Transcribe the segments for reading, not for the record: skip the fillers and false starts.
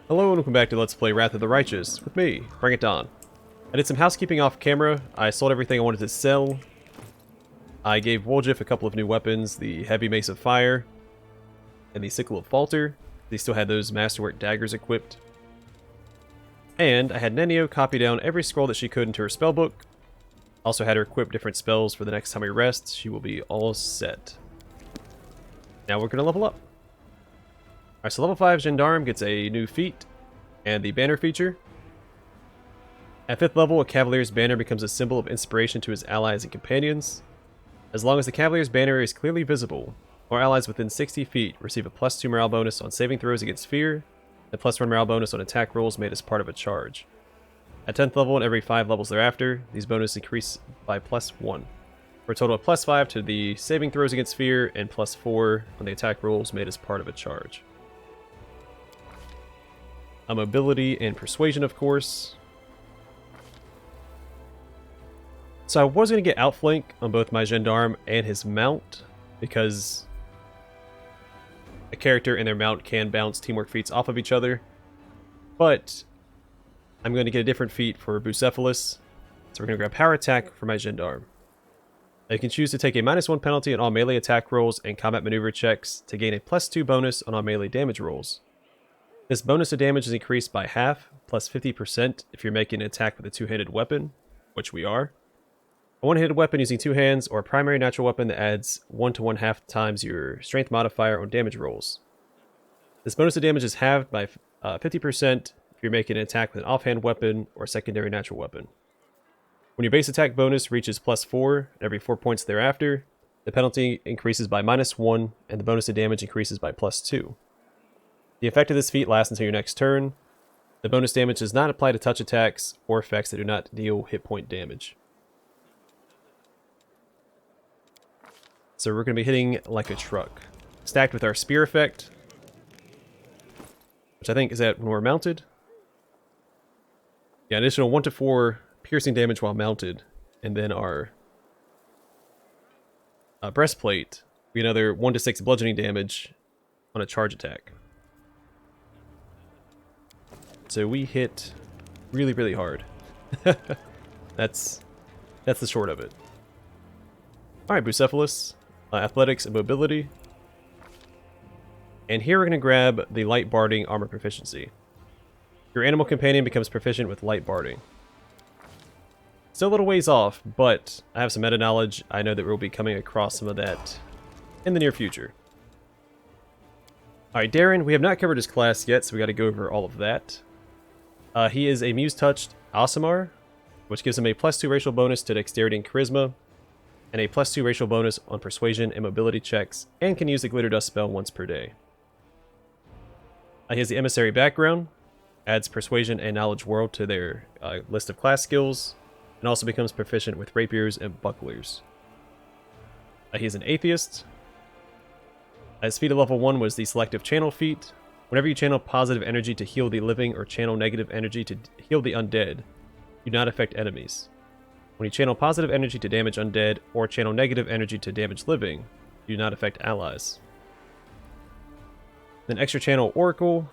Hello and welcome back to Let's Play Wrath of the Righteous with me, Bring It On. I did some housekeeping off camera. I sold everything I wanted to sell. I gave Woljif a couple of new weapons, the Heavy Mace of Fire and the Sickle of Falter. They still had those Masterwork daggers equipped. And I had Nenio copy down every scroll that she could into her spellbook. Also had her equip different spells for the next time we rest. She will be all set. Now we're going to level up. Alright, so level 5 Gendarme gets a new feat and the banner feature. At 5th level, a Cavalier's banner becomes a symbol of inspiration to his allies and companions. As long as the Cavalier's banner is clearly visible, or allies within 60 feet receive a +2 morale bonus on saving throws against fear, and +1 morale bonus on attack rolls made as part of a charge. At 10th level and every 5 levels thereafter, these bonuses increase by +1, for a total of +5 to the saving throws against fear and +4 on the attack rolls made as part of a charge. A mobility and persuasion, of course. So I was going to get outflank on both my Gendarme and his mount, because a character and their mount can bounce teamwork feats off of each other. But I'm going to get a different feat for Bucephalus, so we're going to grab Power Attack for my Gendarme. Now you can choose to take a -1 penalty on all melee attack rolls and combat maneuver checks to gain a +2 bonus on all melee damage rolls. This bonus to damage is increased by half, plus 50% if you're making an attack with a two-handed weapon, which we are. A one-handed weapon using two hands, or a primary natural weapon that adds 1 to 1/2 times your strength modifier on damage rolls. This bonus to damage is halved by 50% if you're making an attack with an offhand weapon or a secondary natural weapon. When your base attack bonus reaches +4 every 4 points thereafter, the penalty increases by -1 and the bonus to damage increases by +2. The effect of this feat lasts until your next turn. The bonus damage does not apply to touch attacks or effects that do not deal hit point damage. So we're going to be hitting like a truck. Stacked with our spear effect, which I think is at when we're mounted. Yeah, additional 1 to 4 piercing damage while mounted. And then our breastplate, be another 1 to 6 bludgeoning damage on a charge attack. So we hit really, really hard. That's the short of it. Alright, Bucephalus. Athletics and mobility. And here we're going to grab the light barding armor proficiency. Your animal companion becomes proficient with light barding. Still a little ways off, but I have some meta knowledge. I know that we'll be coming across some of that in the near future. Alright, Daeran, we have not covered his class yet, so we got to go over all of that. He is a Muse-touched Aasimar, which gives him a +2 racial bonus to Dexterity and Charisma, and a +2 racial bonus on Persuasion and Mobility checks, and can use the Glitter Dust spell once per day. He has the Emissary background, adds Persuasion and Knowledge World to their list of class skills, and also becomes proficient with Rapiers and Bucklers. He is an Atheist. His feat at level 1 was the Selective Channel feat. Whenever you channel positive energy to heal the living or channel negative energy to heal the undead, you do not affect enemies. When you channel positive energy to damage undead or channel negative energy to damage living, you do not affect allies. Then extra channel Oracle,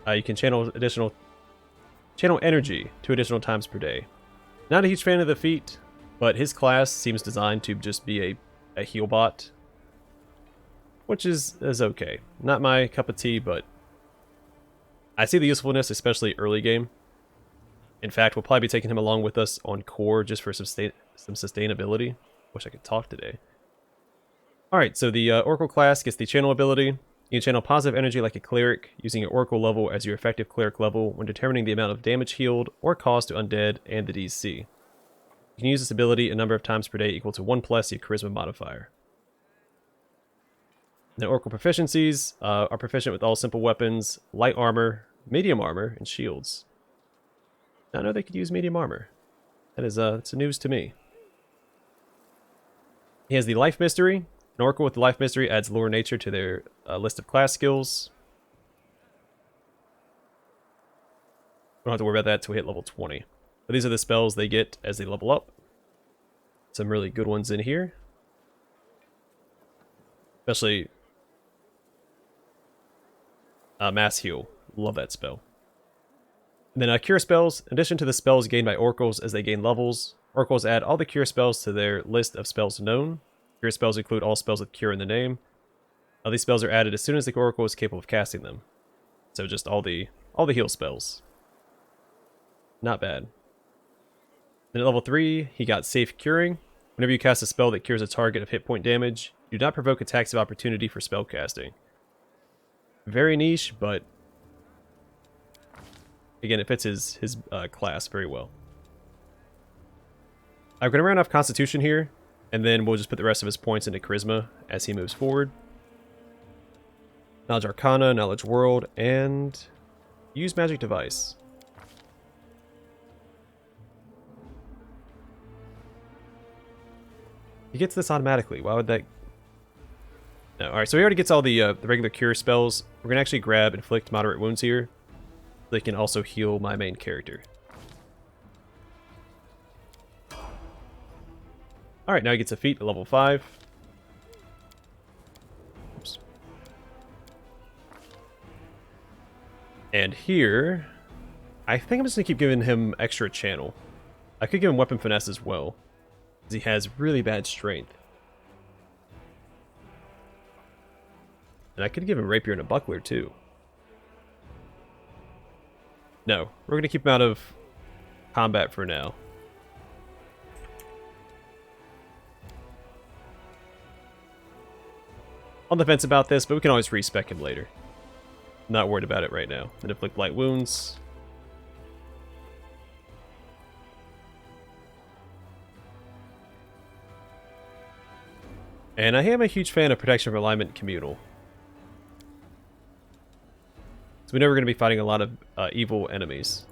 you can channel energy 2 additional times per day. Not a huge fan of the feat, but his class seems designed to just be a heal bot, which is okay. Not my cup of tea, but I see the usefulness, especially early game. In fact, we'll probably be taking him along with us on core just for some sustainability. Wish I could talk today. Alright, so the Oracle class gets the channel ability. You can channel positive energy like a cleric, using your Oracle level as your effective cleric level when determining the amount of damage healed or caused to undead and the DC. You can use this ability a number of times per day equal to 1 plus your charisma modifier. The Oracle proficiencies are proficient with all simple weapons, light armor, medium armor, and shields. Now, I know they could use medium armor. That is it's news to me. He has the Life Mystery. An Oracle with the Life Mystery adds Lore Nature to their list of class skills. We don't have to worry about that until we hit level 20. But these are the spells they get as they level up. Some really good ones in here. Especially Mass Heal. Love that spell. And then cure spells. In addition to the spells gained by oracles as they gain levels, oracles add all the cure spells to their list of spells known. Cure spells include all spells with cure in the name. All these spells are added as soon as the oracle is capable of casting them. So just all the heal spells. Not bad. Then at level 3, he got Safe Curing. Whenever you cast a spell that cures a target of hit point damage, you do not provoke attacks of opportunity for spell casting. Very niche, but again, it fits his class very well. I'm going to round off Constitution here, and then we'll just put the rest of his points into Charisma as he moves forward. Knowledge Arcana, Knowledge World, and use Magic Device. He gets this automatically. Why would that... No, alright, so he already gets all the regular cure spells. We're going to actually grab Inflict Moderate Wounds here. They can also heal my main character. Alright, now he gets a feat at level 5. Oops. And here, I think I'm just going to keep giving him extra channel. I could give him Weapon Finesse as well, because he has really bad strength. And I could give him Rapier and a Buckler too. No, we're going to keep him out of combat for now. On the fence about this, but we can always respec him later. Not worried about it right now. And Inflict Light Wounds. And I am a huge fan of Protection of Alignment Communal. So we know we're going to be fighting a lot of evil enemies.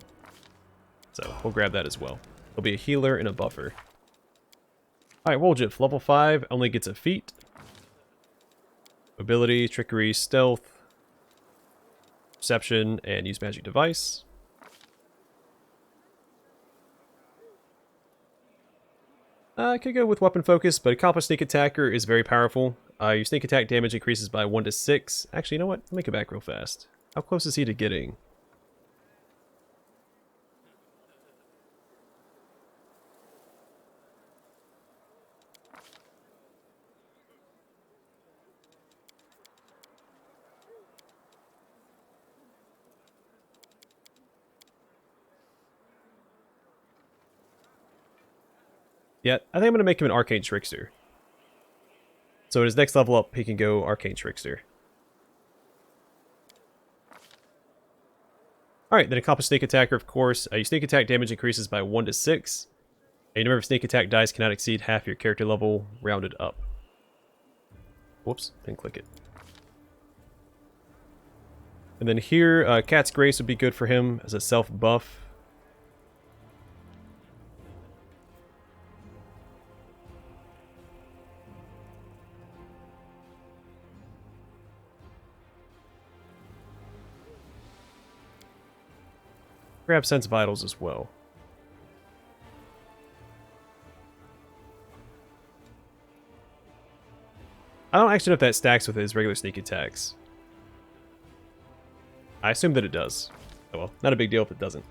So we'll grab that as well. He'll be a healer and a buffer. Alright, Woljif, level 5, only gets a feat. Ability, Trickery, Stealth, Perception, and use Magic Device. I could go with Weapon Focus, but Accomplished Sneak Attacker is very powerful. Your sneak attack damage increases by 1 to 6. Actually, you know what? Let me go back real fast. How close is he to getting? Yeah, I think I'm going to make him an Arcane Trickster. So at his next level up, he can go Arcane Trickster. Alright, then Accomplished Sneak Attacker, of course. Your sneak attack damage increases by 1 to 6. And your number of sneak attack dice cannot exceed half your character level, rounded up. Whoops, didn't click it. And then here, Cat's Grace would be good for him as a self-buff. Grab Sense Vitals as well. I don't actually know if that stacks with his regular sneak attacks. I assume that it does. Oh well, not a big deal if it doesn't.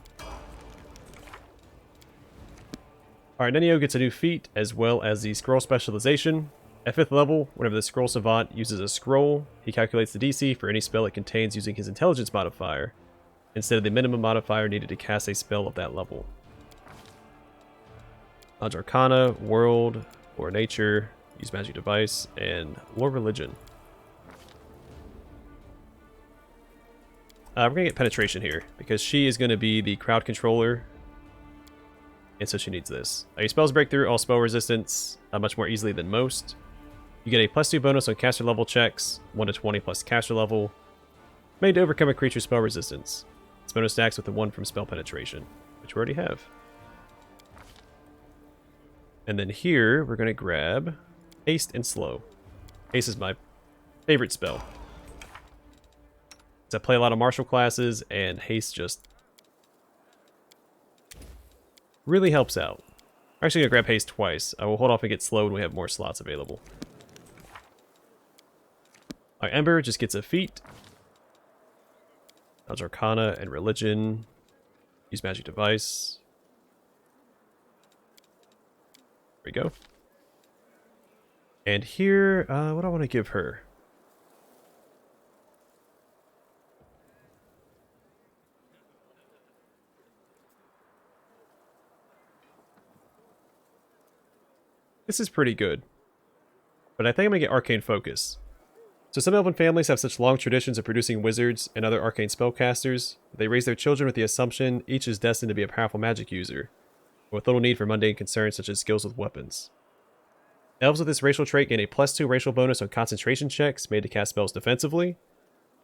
Alright, Nenio gets a new feat, as well as the Scroll Specialization. At 5th level, whenever the Scroll Savant uses a scroll, he calculates the DC for any spell it contains using his Intelligence modifier, instead of the minimum modifier needed to cast a spell of that level. Knowledge Arcana, World, or Nature, use Magic Device, and Lore Religion. We're going to get Penetration here, because she is going to be the crowd controller, and so she needs this. Your spells break through all spell resistance much more easily than most. You get a +2 bonus on caster level checks, 1 to 20 plus caster level, made to overcome a creature's spell resistance. This bonus stacks with the 1 from Spell Penetration, which we already have. And then here, we're going to grab Haste and Slow. Haste is my favorite spell. I play a lot of martial classes, and Haste just really helps out. I'm actually going to grab Haste twice. I will hold off and get Slow when we have more slots available. Alright, Ember just gets a feat. Knowledge Arcana and Religion. Use magic device. There we go. And here, what do I want to give her? This is pretty good. But I think I'm going to get Arcane Focus. So some Elven families have such long traditions of producing wizards and other arcane spellcasters. They raise their children with the assumption each is destined to be a powerful magic user, with little need for mundane concerns such as skills with weapons. Elves with this racial trait gain a +2 racial bonus on concentration checks made to cast spells defensively,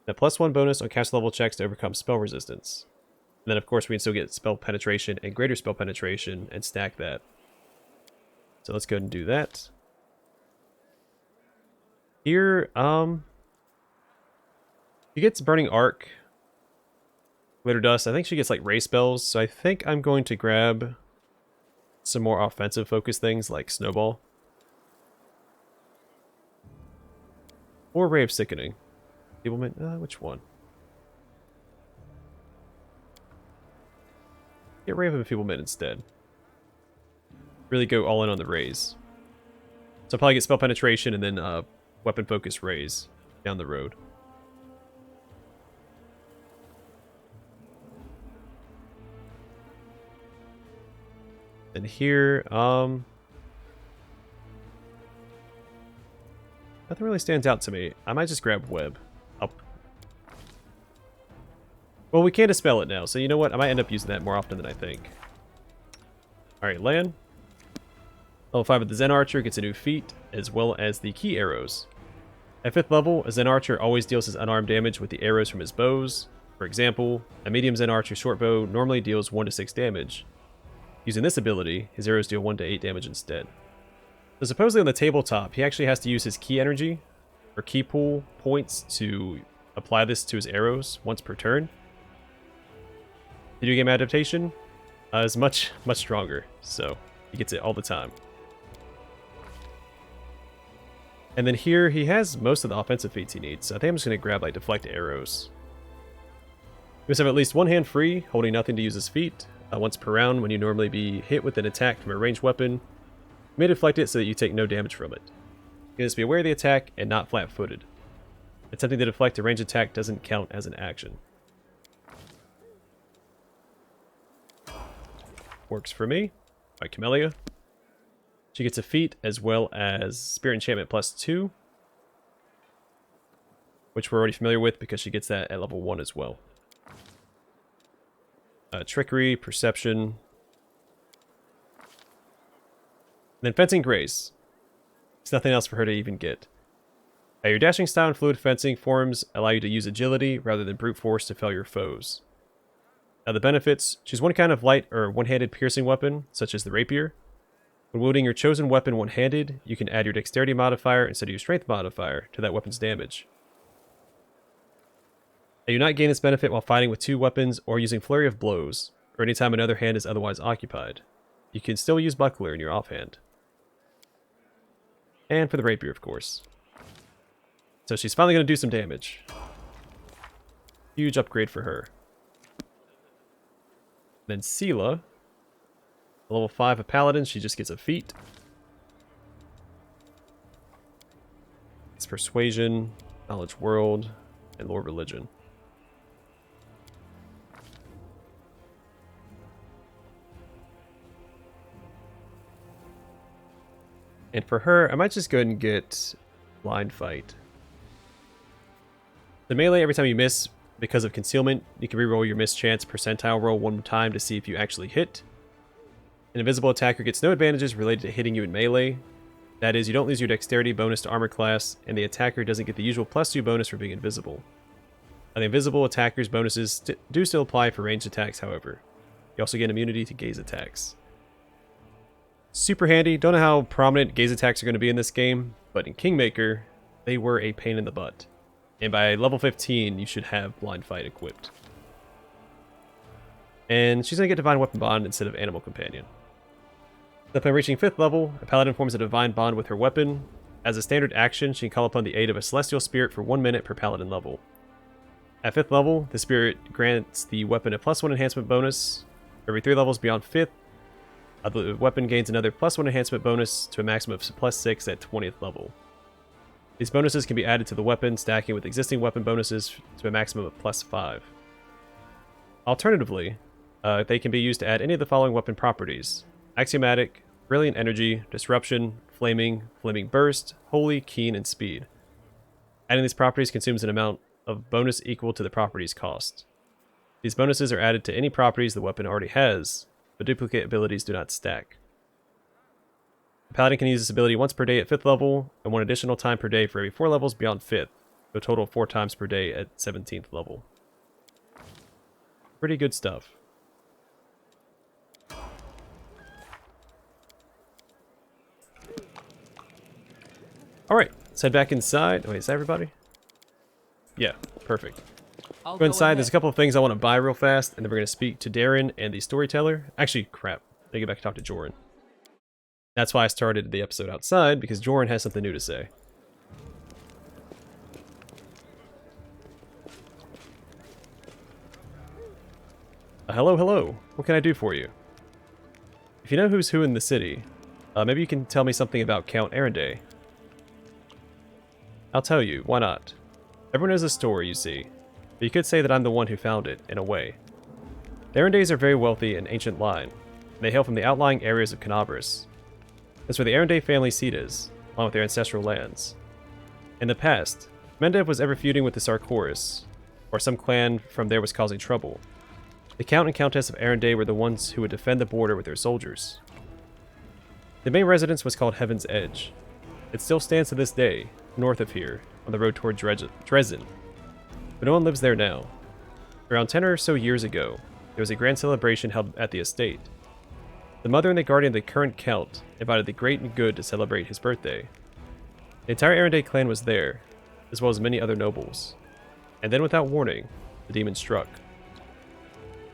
and a +1 bonus on cast level checks to overcome spell resistance. And then of course we can still get spell penetration and greater spell penetration and stack that. So let's go ahead and do that. Here, she gets Burning Arc, Glitter Dust. I think she gets like Ray spells, so I think I'm going to grab some more offensive focus things like Snowball. Or Ray of Sickening. Enfeeblement, which one? Get Ray of Enfeeblement instead. Really go all in on the rays. So I'll probably get spell penetration and then weapon focus rays down the road. And here, nothing really stands out to me. I might just grab Web. Well, we can't dispel it now, so you know what? I might end up using that more often than I think. Alright, land. Level 5 of the Zen Archer gets a new feat, as well as the key arrows. At 5th level, a Zen Archer always deals his unarmed damage with the arrows from his bows. For example, a medium Zen Archer short bow normally deals 1 to 6 damage. Using this ability, his arrows deal 1 to 8 damage instead. So supposedly on the tabletop, he actually has to use his key energy, or key pool points to apply this to his arrows once per turn. Video game adaptation is much stronger, so he gets it all the time. And then here, he has most of the offensive feats he needs, so I think I'm just going to grab like Deflect Arrows. He must have at least one hand free, holding nothing to use his feat. Once per round, when you normally be hit with an attack from a ranged weapon, you may deflect it so that you take no damage from it. You must be aware of the attack and not flat-footed. Attempting to deflect a ranged attack doesn't count as an action. Works for me. By Camellia. She gets a feat as well as Spirit Enchantment +2, which we're already familiar with because she gets that at level 1 as well. Trickery, Perception. And then Fencing Grace. There's nothing else for her to even get. Your dashing style and fluid fencing forms allow you to use agility rather than brute force to fell your foes. The benefits: choose one kind of light or one-handed piercing weapon, such as the rapier. When wielding your chosen weapon one-handed, you can add your dexterity modifier instead of your strength modifier to that weapon's damage. You do not gain this benefit while fighting with 2 weapons or using Flurry of Blows, or anytime another hand is otherwise occupied. You can still use Buckler in your offhand. And for the rapier, of course. So she's finally going to do some damage. Huge upgrade for her. Then Sela, level 5 of Paladin, she just gets a feat. It's Persuasion, Knowledge World, and Lore Religion. And for her, I might just go ahead and get Blind Fight. The melee, every time you miss because of concealment, you can reroll your mischance percentile roll 1 time to see if you actually hit. An invisible attacker gets no advantages related to hitting you in melee. That is, you don't lose your dexterity bonus to armor class, and the attacker doesn't get the usual +2 bonus for being invisible. The invisible attacker's bonuses do still apply for ranged attacks, however. You also get immunity to gaze attacks. Super handy. Don't know how prominent gaze attacks are going to be in this game, but in Kingmaker, they were a pain in the butt. And by level 15, you should have Blind Fight equipped. And she's going to get Divine Weapon Bond instead of Animal Companion. Upon reaching 5th level, a Paladin forms a Divine Bond with her weapon. As a standard action, she can call upon the aid of a Celestial Spirit for 1 minute per Paladin level. At 5th level, the Spirit grants the weapon a +1 enhancement bonus. Every 3 levels beyond 5th, the weapon gains another +1 enhancement bonus to a maximum of +6 at 20th level. These bonuses can be added to the weapon, stacking with existing weapon bonuses to a maximum of +5. Alternatively, they can be used to add any of the following weapon properties: Axiomatic, Brilliant Energy, Disruption, Flaming, Flaming Burst, Holy, Keen, and Speed. Adding these properties consumes an amount of bonus equal to the property's cost. These bonuses are added to any properties the weapon already has, but duplicate abilities do not stack. The Paladin can use this ability once per day at 5th level, and 1 additional time per day for every 4 levels beyond 5th, so a total of 4 times per day at 17th level. Pretty good stuff. Alright, let's head back inside. Wait, is that everybody? Yeah, perfect. Go inside. There's a couple of things I want to buy real fast, and then we're going to speak to Daeran and the Storyteller. Actually, crap. I gotta get back and talk to Joran. That's why I started the episode outside, because Joran has something new to say. Hello, hello. What can I do for you? If you know who's who in the city, maybe you can tell me something about Count Arenday. I'll tell you, why not? Everyone knows a story, you see. But you could say that I'm the one who found it, in a way. The Arendays are very wealthy and ancient line, and they hail from the outlying areas of Canabris. That's where the Arenday family seat is, along with their ancestral lands. In the past, Mendev was ever feuding with the Sarkoris, or some clan from there was causing trouble. The Count and Countess of Arenday were the ones who would defend the border with their soldiers. The main residence was called Heaven's Edge. It still stands to this day, north of here, on the road toward Dresden. But no one lives there now. Around 10 or so years ago, there was a grand celebration held at the estate. The mother and the guardian of the current Count invited the great and good to celebrate his birthday. The entire Arenday clan was there, as well as many other nobles. And then without warning, the demon struck.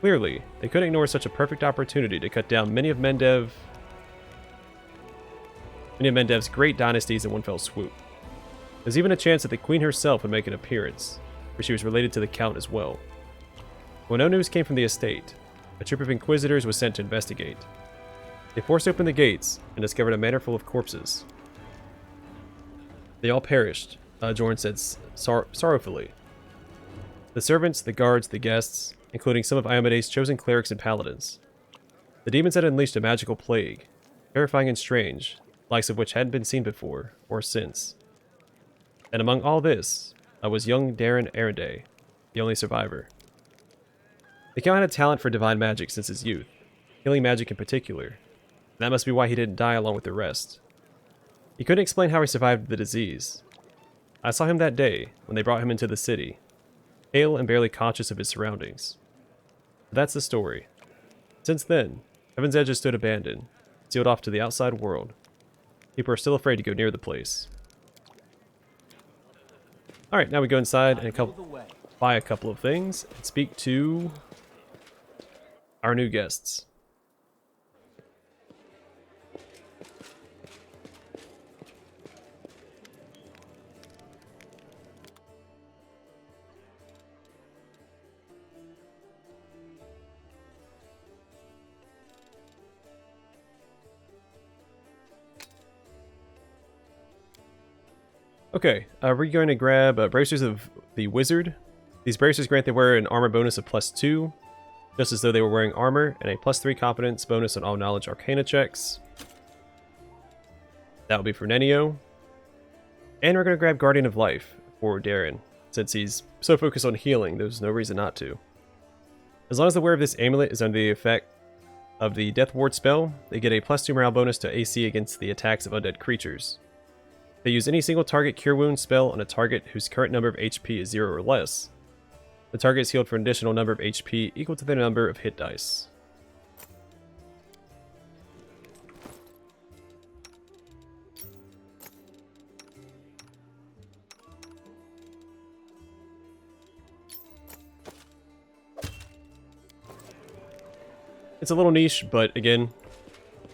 Clearly, they couldn't ignore such a perfect opportunity to cut down many of Mendev's great dynasties in one fell swoop. There's even a chance that the queen herself would make an appearance, for she was related to the Count as well. When no news came from the estate, a troop of inquisitors was sent to investigate. They forced open the gates and discovered a manor full of corpses. They all perished, Joran said sorrowfully. The servants, the guards, the guests, including some of Iomede's chosen clerics and paladins. The demons had unleashed a magical plague, terrifying and strange, likes of which hadn't been seen before, or since. And among all this, was young Daeran Arenday, the only survivor. The Count had a talent for divine magic since his youth, healing magic in particular, and that must be why he didn't die along with the rest. He couldn't explain how he survived the disease. I saw him that day, when they brought him into the city, pale and barely conscious of his surroundings. But that's the story. Since then, Heaven's Edge has stood abandoned, sealed off to the outside world. People are still afraid to go near the place. Alright, now we go inside and buy a couple of things and speak to our new guests. Okay, we're going to grab bracers of the wizard. These bracers grant the wearer an armor bonus of +2, just as though they were wearing armor, and a +3 confidence bonus on all knowledge arcana checks. That will be for Nenio. And we're going to grab Guardian of Life for Daeran, since he's so focused on healing, there's no reason not to. As long as the wearer of this amulet is under the effect of the Death Ward spell, they get a +2 morale bonus to AC against the attacks of undead creatures. If they use any single target Cure Wound spell on a target whose current number of HP is 0 or less, the target is healed for an additional number of HP equal to the number of hit dice. It's a little niche, but again,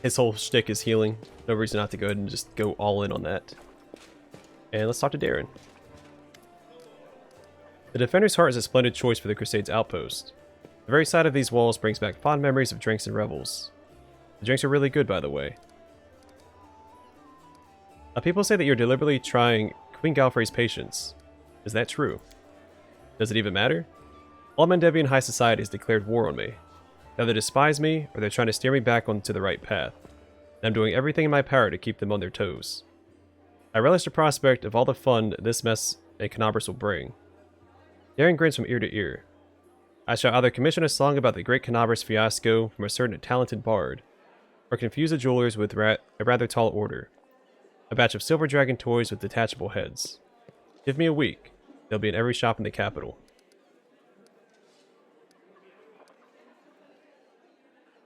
his whole shtick is healing. No reason not to go ahead and just go all in on that. And let's talk to Daeran. The Defender's Heart is a splendid choice for the Crusade's outpost. The very sight of these walls brings back fond memories of drinks and revels. The drinks are really good, by the way. People say that you're deliberately trying Queen Galfrey's patience. Is that true? Does it even matter? All Mendevian high society has declared war on me. They either despise me, or they're trying to steer me back onto the right path. And I'm doing everything in my power to keep them on their toes. I relish the prospect of all the fun this mess and Canobris will bring. Daeran grins from ear to ear. I shall either commission a song about the great Canobris fiasco from a certain talented bard, or confuse the jewelers with a rather tall order. A batch of silver dragon toys with detachable heads. Give me a week. They'll be in every shop in the capital.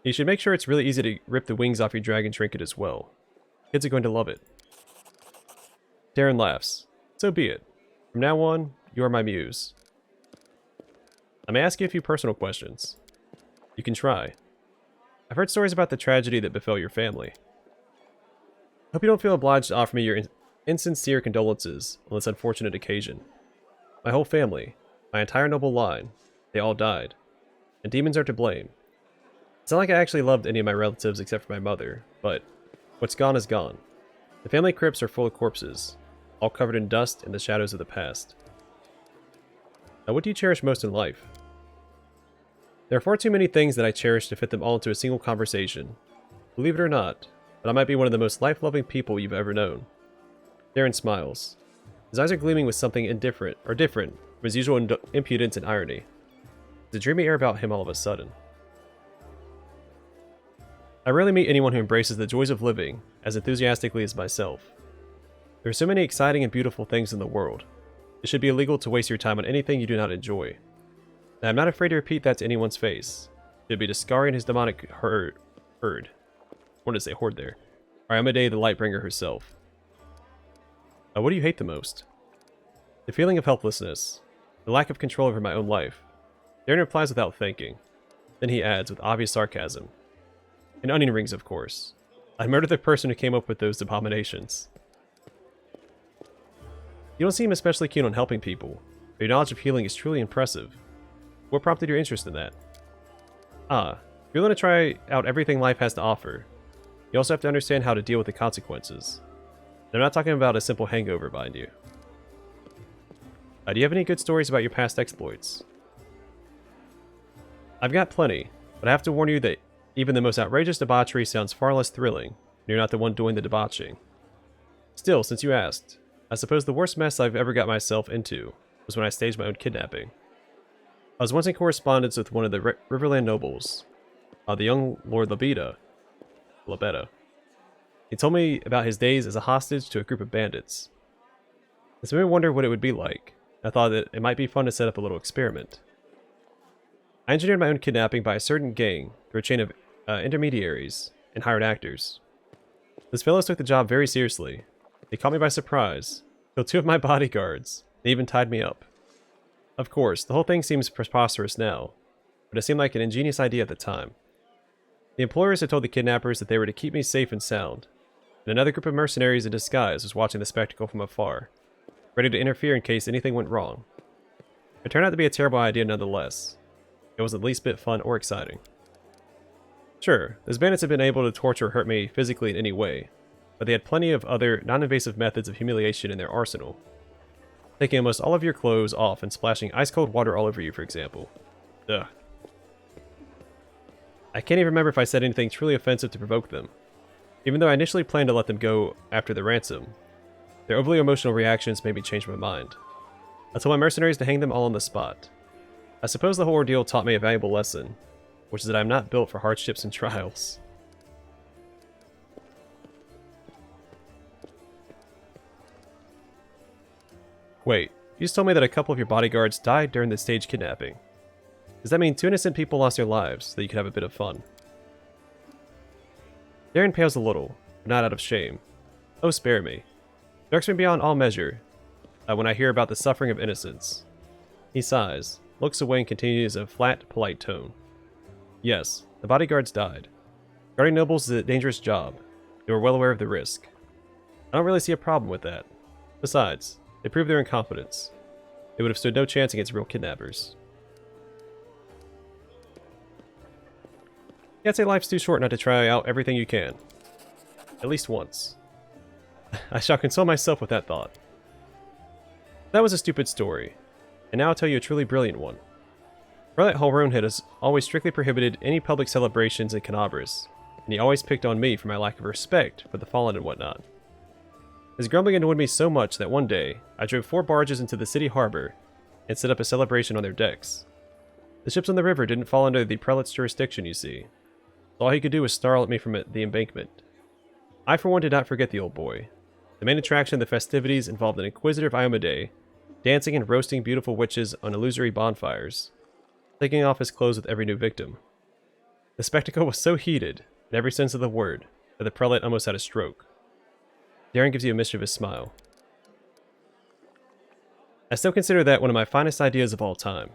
You should make sure it's really easy to rip the wings off your dragon trinket as well. Kids are going to love it. Daeran laughs. So be it. From now on, you are my muse. I may ask you a few personal questions. You can try. I've heard stories about the tragedy that befell your family. Hope you don't feel obliged to offer me your insincere condolences on this unfortunate occasion. My whole family, my entire noble line, they all died. And demons are to blame. It's not like I actually loved any of my relatives except for my mother, but what's gone is gone. The family crypts are full of corpses, all covered in dust and the shadows of the past. Now, what do you cherish most in life? There are far too many things that I cherish to fit them all into a single conversation. Believe it or not, but I might be one of the most life-loving people you've ever known. Daeran smiles. His eyes are gleaming with something different from his usual impudence and irony. There's a dreamy air about him all of a sudden. I rarely meet anyone who embraces the joys of living as enthusiastically as myself. There are so many exciting and beautiful things in the world. It should be illegal to waste your time on anything you do not enjoy. And I'm not afraid to repeat that to anyone's face. It'd be Discari and his demonic herd. I wanted to say horde there. Or Amade the Lightbringer herself. What do you hate the most? The feeling of helplessness. The lack of control over my own life. Daeran replies without thinking. Then he adds with obvious sarcasm. And onion rings, of course. I murdered the person who came up with those abominations. You don't seem especially keen on helping people, but your knowledge of healing is truly impressive. What prompted your interest in that? You're willing to try out everything life has to offer. You also have to understand how to deal with the consequences. And I'm not talking about a simple hangover, mind you. Do you have any good stories about your past exploits? I've got plenty, but I have to warn you that even the most outrageous debauchery sounds far less thrilling when you're not the one doing the debauching. Still, since you asked, I suppose the worst mess I've ever got myself into was when I staged my own kidnapping. I was once in correspondence with one of the Riverland nobles, the young Lord Labetta. He told me about his days as a hostage to a group of bandits. This made me wonder what it would be like. I thought that it might be fun to set up a little experiment. I engineered my own kidnapping by a certain gang through a chain of intermediaries and hired actors. Those fellows took the job very seriously. They caught me by surprise, killed 2 of my bodyguards, and even tied me up. Of course, the whole thing seems preposterous now, but it seemed like an ingenious idea at the time. The employers had told the kidnappers that they were to keep me safe and sound, and another group of mercenaries in disguise was watching the spectacle from afar, ready to interfere in case anything went wrong. It turned out to be a terrible idea nonetheless. It wasn't the least bit fun or exciting. Sure, those bandits had been able to torture or hurt me physically in any way, but they had plenty of other non-invasive methods of humiliation in their arsenal. Taking almost all of your clothes off and splashing ice-cold water all over you, for example. Ugh. I can't even remember if I said anything truly offensive to provoke them. Even though I initially planned to let them go after the ransom, their overly emotional reactions made me change my mind. I told my mercenaries to hang them all on the spot. I suppose the whole ordeal taught me a valuable lesson, which is that I'm not built for hardships and trials. Wait, you just told me that a couple of your bodyguards died during the staged kidnapping. Does that mean 2 innocent people lost their lives so that you could have a bit of fun? Daeran pales a little, but not out of shame. Oh, spare me. It irks me beyond all measure when I hear about the suffering of innocents. He sighs, looks away and continues in a flat, polite tone. Yes, the bodyguards died. Guarding nobles is a dangerous job. They were well aware of the risk. I don't really see a problem with that. Besides, they proved their incompetence. They would have stood no chance against real kidnappers. Yeah, I'd say life's too short not to try out everything you can. At least once. I shall console myself with that thought. That was a stupid story, and now I'll tell you a truly brilliant one. Brother Halroon had always strictly prohibited any public celebrations in Canabris, and he always picked on me for my lack of respect for the fallen and whatnot. His grumbling annoyed me so much that one day, I drove 4 barges into the city harbor and set up a celebration on their decks. The ships on the river didn't fall under the prelate's jurisdiction, you see. All he could do was snarl at me from the embankment. I for one did not forget the old boy. The main attraction of the festivities involved an inquisitive Iomedae, dancing and roasting beautiful witches on illusory bonfires, taking off his clothes with every new victim. The spectacle was so heated, in every sense of the word, that the prelate almost had a stroke. Daeran gives you a mischievous smile. I still consider that one of my finest ideas of all time.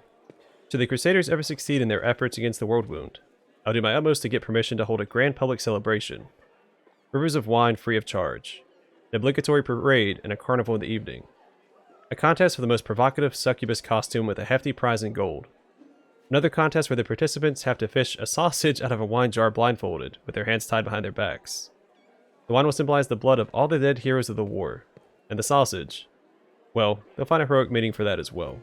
Should the Crusaders ever succeed in their efforts against the World Wound, I'll do my utmost to get permission to hold a grand public celebration. Rivers of wine free of charge. An obligatory parade and a carnival in the evening. A contest for the most provocative succubus costume with a hefty prize in gold. Another contest where the participants have to fish a sausage out of a wine jar blindfolded, with their hands tied behind their backs. The wine will symbolize the blood of all the dead heroes of the war, and the sausage, well, they'll find a heroic meaning for that as well.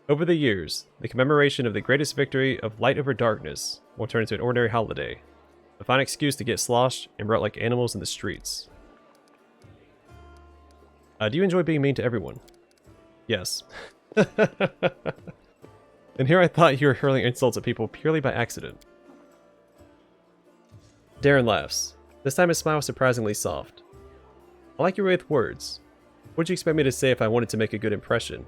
Over the years, the commemoration of the greatest victory of light over darkness will turn into an ordinary holiday, a fine excuse to get sloshed and brought like animals in the streets. Do you enjoy being mean to everyone? Yes. And here I thought you were hurling insults at people purely by accident. Daeran laughs. This time his smile was surprisingly soft. I like your way with words. What would you expect me to say if I wanted to make a good impression?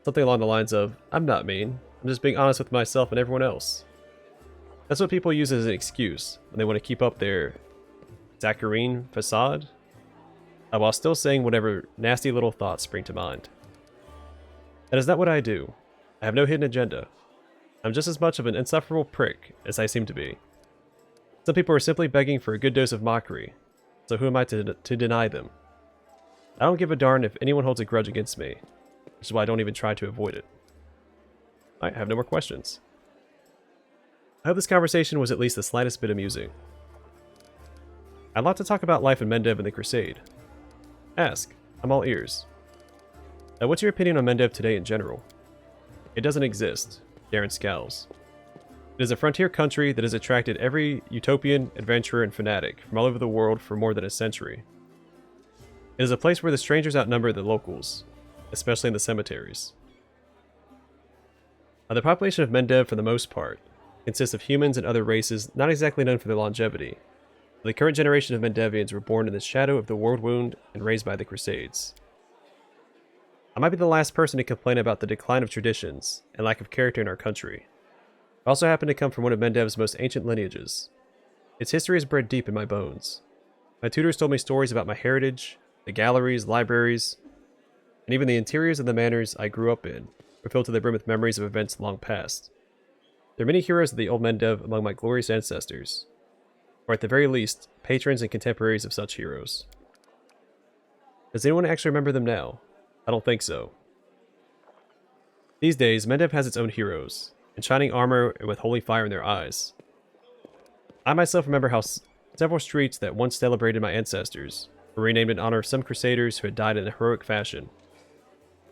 Something along the lines of, I'm not mean, I'm just being honest with myself and everyone else. That's what people use as an excuse when they want to keep up their saccharine facade, while still saying whatever nasty little thoughts spring to mind. That is not what I do. I have no hidden agenda. I'm just as much of an insufferable prick as I seem to be. Some people are simply begging for a good dose of mockery, so who am I to deny them? I don't give a darn if anyone holds a grudge against me, which is why I don't even try to avoid it. I have no more questions. I hope this conversation was at least the slightest bit amusing. I'd like to talk about life in Mendev and the Crusade. Ask. I'm all ears. What's your opinion on Mendev today in general? It doesn't exist. Daeran scowls. It is a frontier country that has attracted every utopian, adventurer, and fanatic from all over the world for more than a century. It is a place where the strangers outnumber the locals, especially in the cemeteries. The population of Mendev, for the most part, consists of humans and other races not exactly known for their longevity. The current generation of Mendevians were born in the shadow of the World Wound and raised by the Crusades. I might be the last person to complain about the decline of traditions and lack of character in our country. I also happen to come from one of Mendev's most ancient lineages. Its history is bred deep in my bones. My tutors told me stories about my heritage, the galleries, libraries, and even the interiors of the manors I grew up in were filled to the brim with memories of events long past. There are many heroes of the old Mendev among my glorious ancestors, or at the very least, patrons and contemporaries of such heroes. Does anyone actually remember them now? I don't think so. These days, Mendev has its own heroes, in shining armor and with holy fire in their eyes. I myself remember how several streets that once celebrated my ancestors were renamed in honor of some crusaders who had died in a heroic fashion.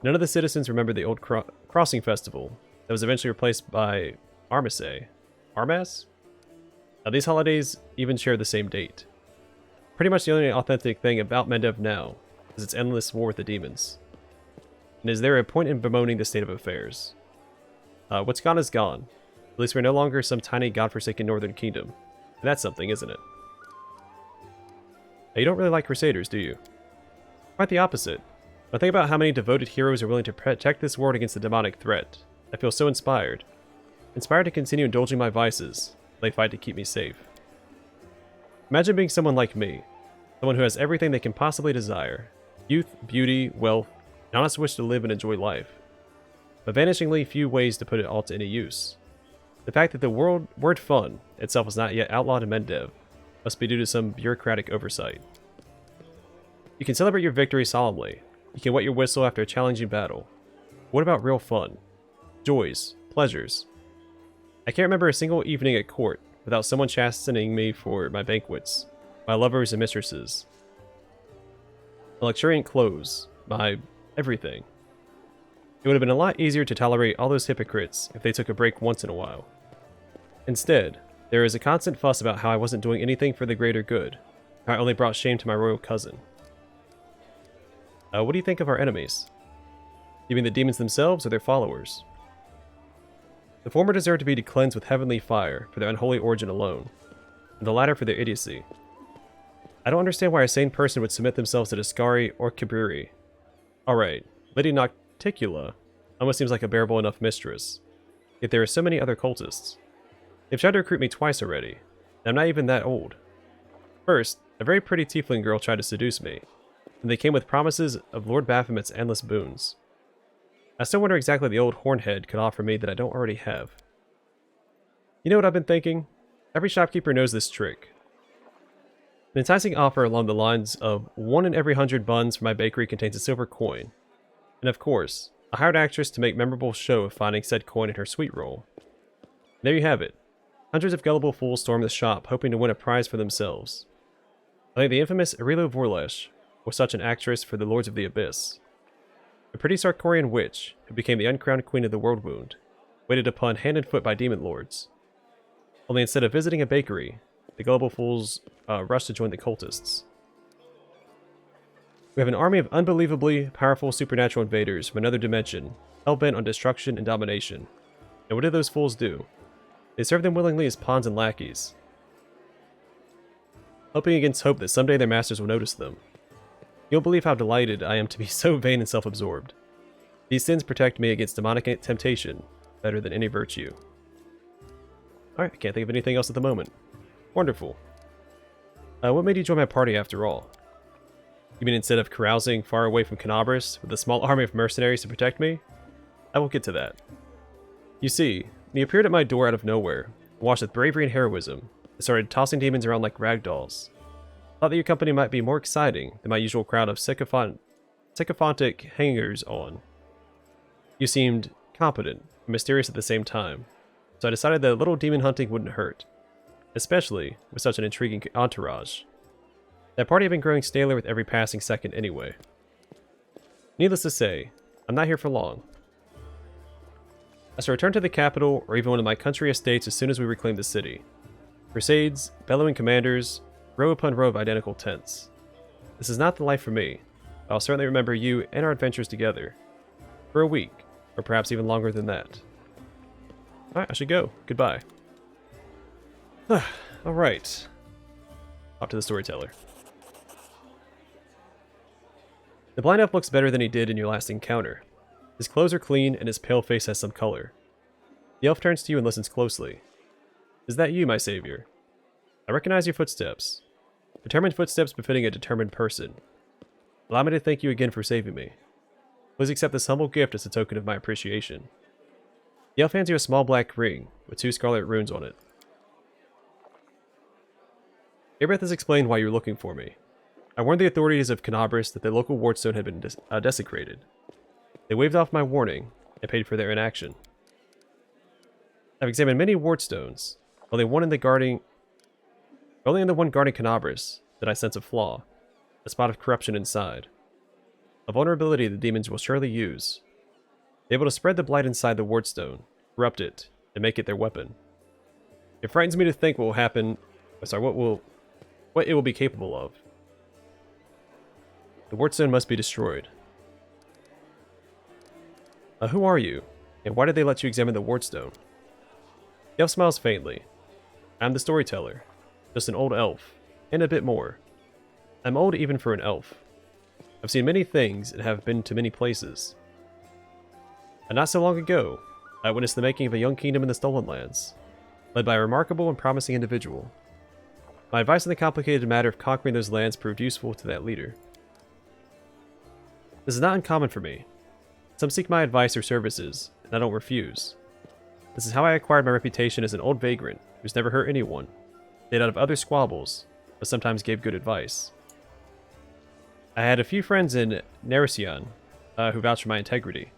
None of the citizens remember the old crossing festival that was eventually replaced by Armisae. Armas? Now, these holidays even share the same date. Pretty much the only authentic thing about Mendev now is its endless war with the demons. And is there a point in bemoaning the state of affairs? What's gone is gone. At least we're no longer some tiny godforsaken northern kingdom. And that's something, isn't it? Now, you don't really like Crusaders, do you? Quite the opposite. When I think about how many devoted heroes are willing to protect this world against the demonic threat, I feel so inspired. Inspired to continue indulging my vices. They fight to keep me safe. Imagine being someone like me. Someone who has everything they can possibly desire. Youth, beauty, wealth, an honest wish to live and enjoy life. But vanishingly few ways to put it all to any use. The fact that the word fun itself is not yet outlawed in Mendev must be due to some bureaucratic oversight. You can celebrate your victory solemnly. You can wet your whistle after a challenging battle. What about real fun? Joys, pleasures. I can't remember a single evening at court without someone chastening me for my banquets, my lovers and mistresses, my luxuriant clothes, my everything. It would have been a lot easier to tolerate all those hypocrites if they took a break once in a while. Instead, there is a constant fuss about how I wasn't doing anything for the greater good, how I only brought shame to my royal cousin. What do you think of our enemies? You mean the demons themselves or their followers? The former deserve to be cleansed with heavenly fire for their unholy origin alone, and the latter for their idiocy. I don't understand why a sane person would submit themselves to Discari or Kibiri. Alright, Lady Nocticula almost seems like a bearable enough mistress, yet there are so many other cultists. They've tried to recruit me twice already, and I'm not even that old. First, a very pretty tiefling girl tried to seduce me, and they came with promises of Lord Baphomet's endless boons. I still wonder exactly the old hornhead could offer me that I don't already have. You know what I've been thinking? Every shopkeeper knows this trick. An enticing offer along the lines of 1 in every 100 buns from my bakery contains a silver coin, and of course, a hired actress to make memorable show of finding said coin in her sweet roll. And there you have it. Hundreds of gullible fools storm the shop, hoping to win a prize for themselves. I think the infamous Arilo Vorlesh was such an actress for the Lords of the Abyss. A pretty Sarkorian witch, who became the uncrowned queen of the World Wound, waited upon hand and foot by demon lords. Only instead of visiting a bakery, the gullible fools rushed to join the cultists. We have an army of unbelievably powerful supernatural invaders from another dimension, hell-bent on destruction and domination. And what do those fools do? They serve them willingly as pawns and lackeys, hoping against hope that someday their masters will notice them. You'll believe how delighted I am to be so vain and self-absorbed. These sins protect me against demonic temptation better than any virtue. Alright, I can't think of anything else at the moment. Wonderful. What made you join my party after all? You mean instead of carousing far away from Canabris with a small army of mercenaries to protect me? I will get to that. You see, when he appeared at my door out of nowhere, washed with bravery and heroism, and started tossing demons around like rag dolls. Thought that your company might be more exciting than my usual crowd of sycophantic hangers-on. You seemed competent and mysterious at the same time, so I decided that a little demon hunting wouldn't hurt, especially with such an intriguing entourage. That party had been growing staler with every passing second anyway. Needless to say, I'm not here for long. I shall return to the capital or even one of my country estates as soon as we reclaim the city. Crusades, bellowing commanders, row upon row of identical tents. This is not the life for me, but I'll certainly remember you and our adventures together. For a week, or perhaps even longer than that. Alright, I should go. Goodbye. Alright. Off to the Storyteller. The blind elf looks better than he did in your last encounter. His clothes are clean and his pale face has some color. The elf turns to you and listens closely. Is that you, my savior? I recognize your footsteps. Determined footsteps befitting a determined person. Allow me to thank you again for saving me. Please accept this humble gift as a token of my appreciation. The elf hands you a small black ring with 2 scarlet runes on it. Aerith has explained why you're looking for me. I warned the authorities of Canabris that the local wardstone had been desecrated. They waved off my warning and paid for their inaction. I've examined many wardstones, only in the one guarding Canabris did I sense a flaw, a spot of corruption inside. A vulnerability the demons will surely use. They're able to spread the blight inside the wardstone, corrupt it, and make it their weapon. It frightens me to think what will happen. What it will be capable of. The wardstone must be destroyed. Who are you, and why did they let you examine the wardstone? The elf smiles faintly. I'm the Storyteller, just an old elf, and a bit more. I'm old even for an elf. I've seen many things and have been to many places. And not so long ago, I witnessed the making of a young kingdom in the Stolen Lands, led by a remarkable and promising individual. My advice on the complicated matter of conquering those lands proved useful to that leader. This is not uncommon for me. Some seek my advice or services, and I don't refuse. This is how I acquired my reputation as an old vagrant who's never hurt anyone, stayed out of other squabbles, but sometimes gave good advice. I had a few friends in Neresian who vouched for my integrity.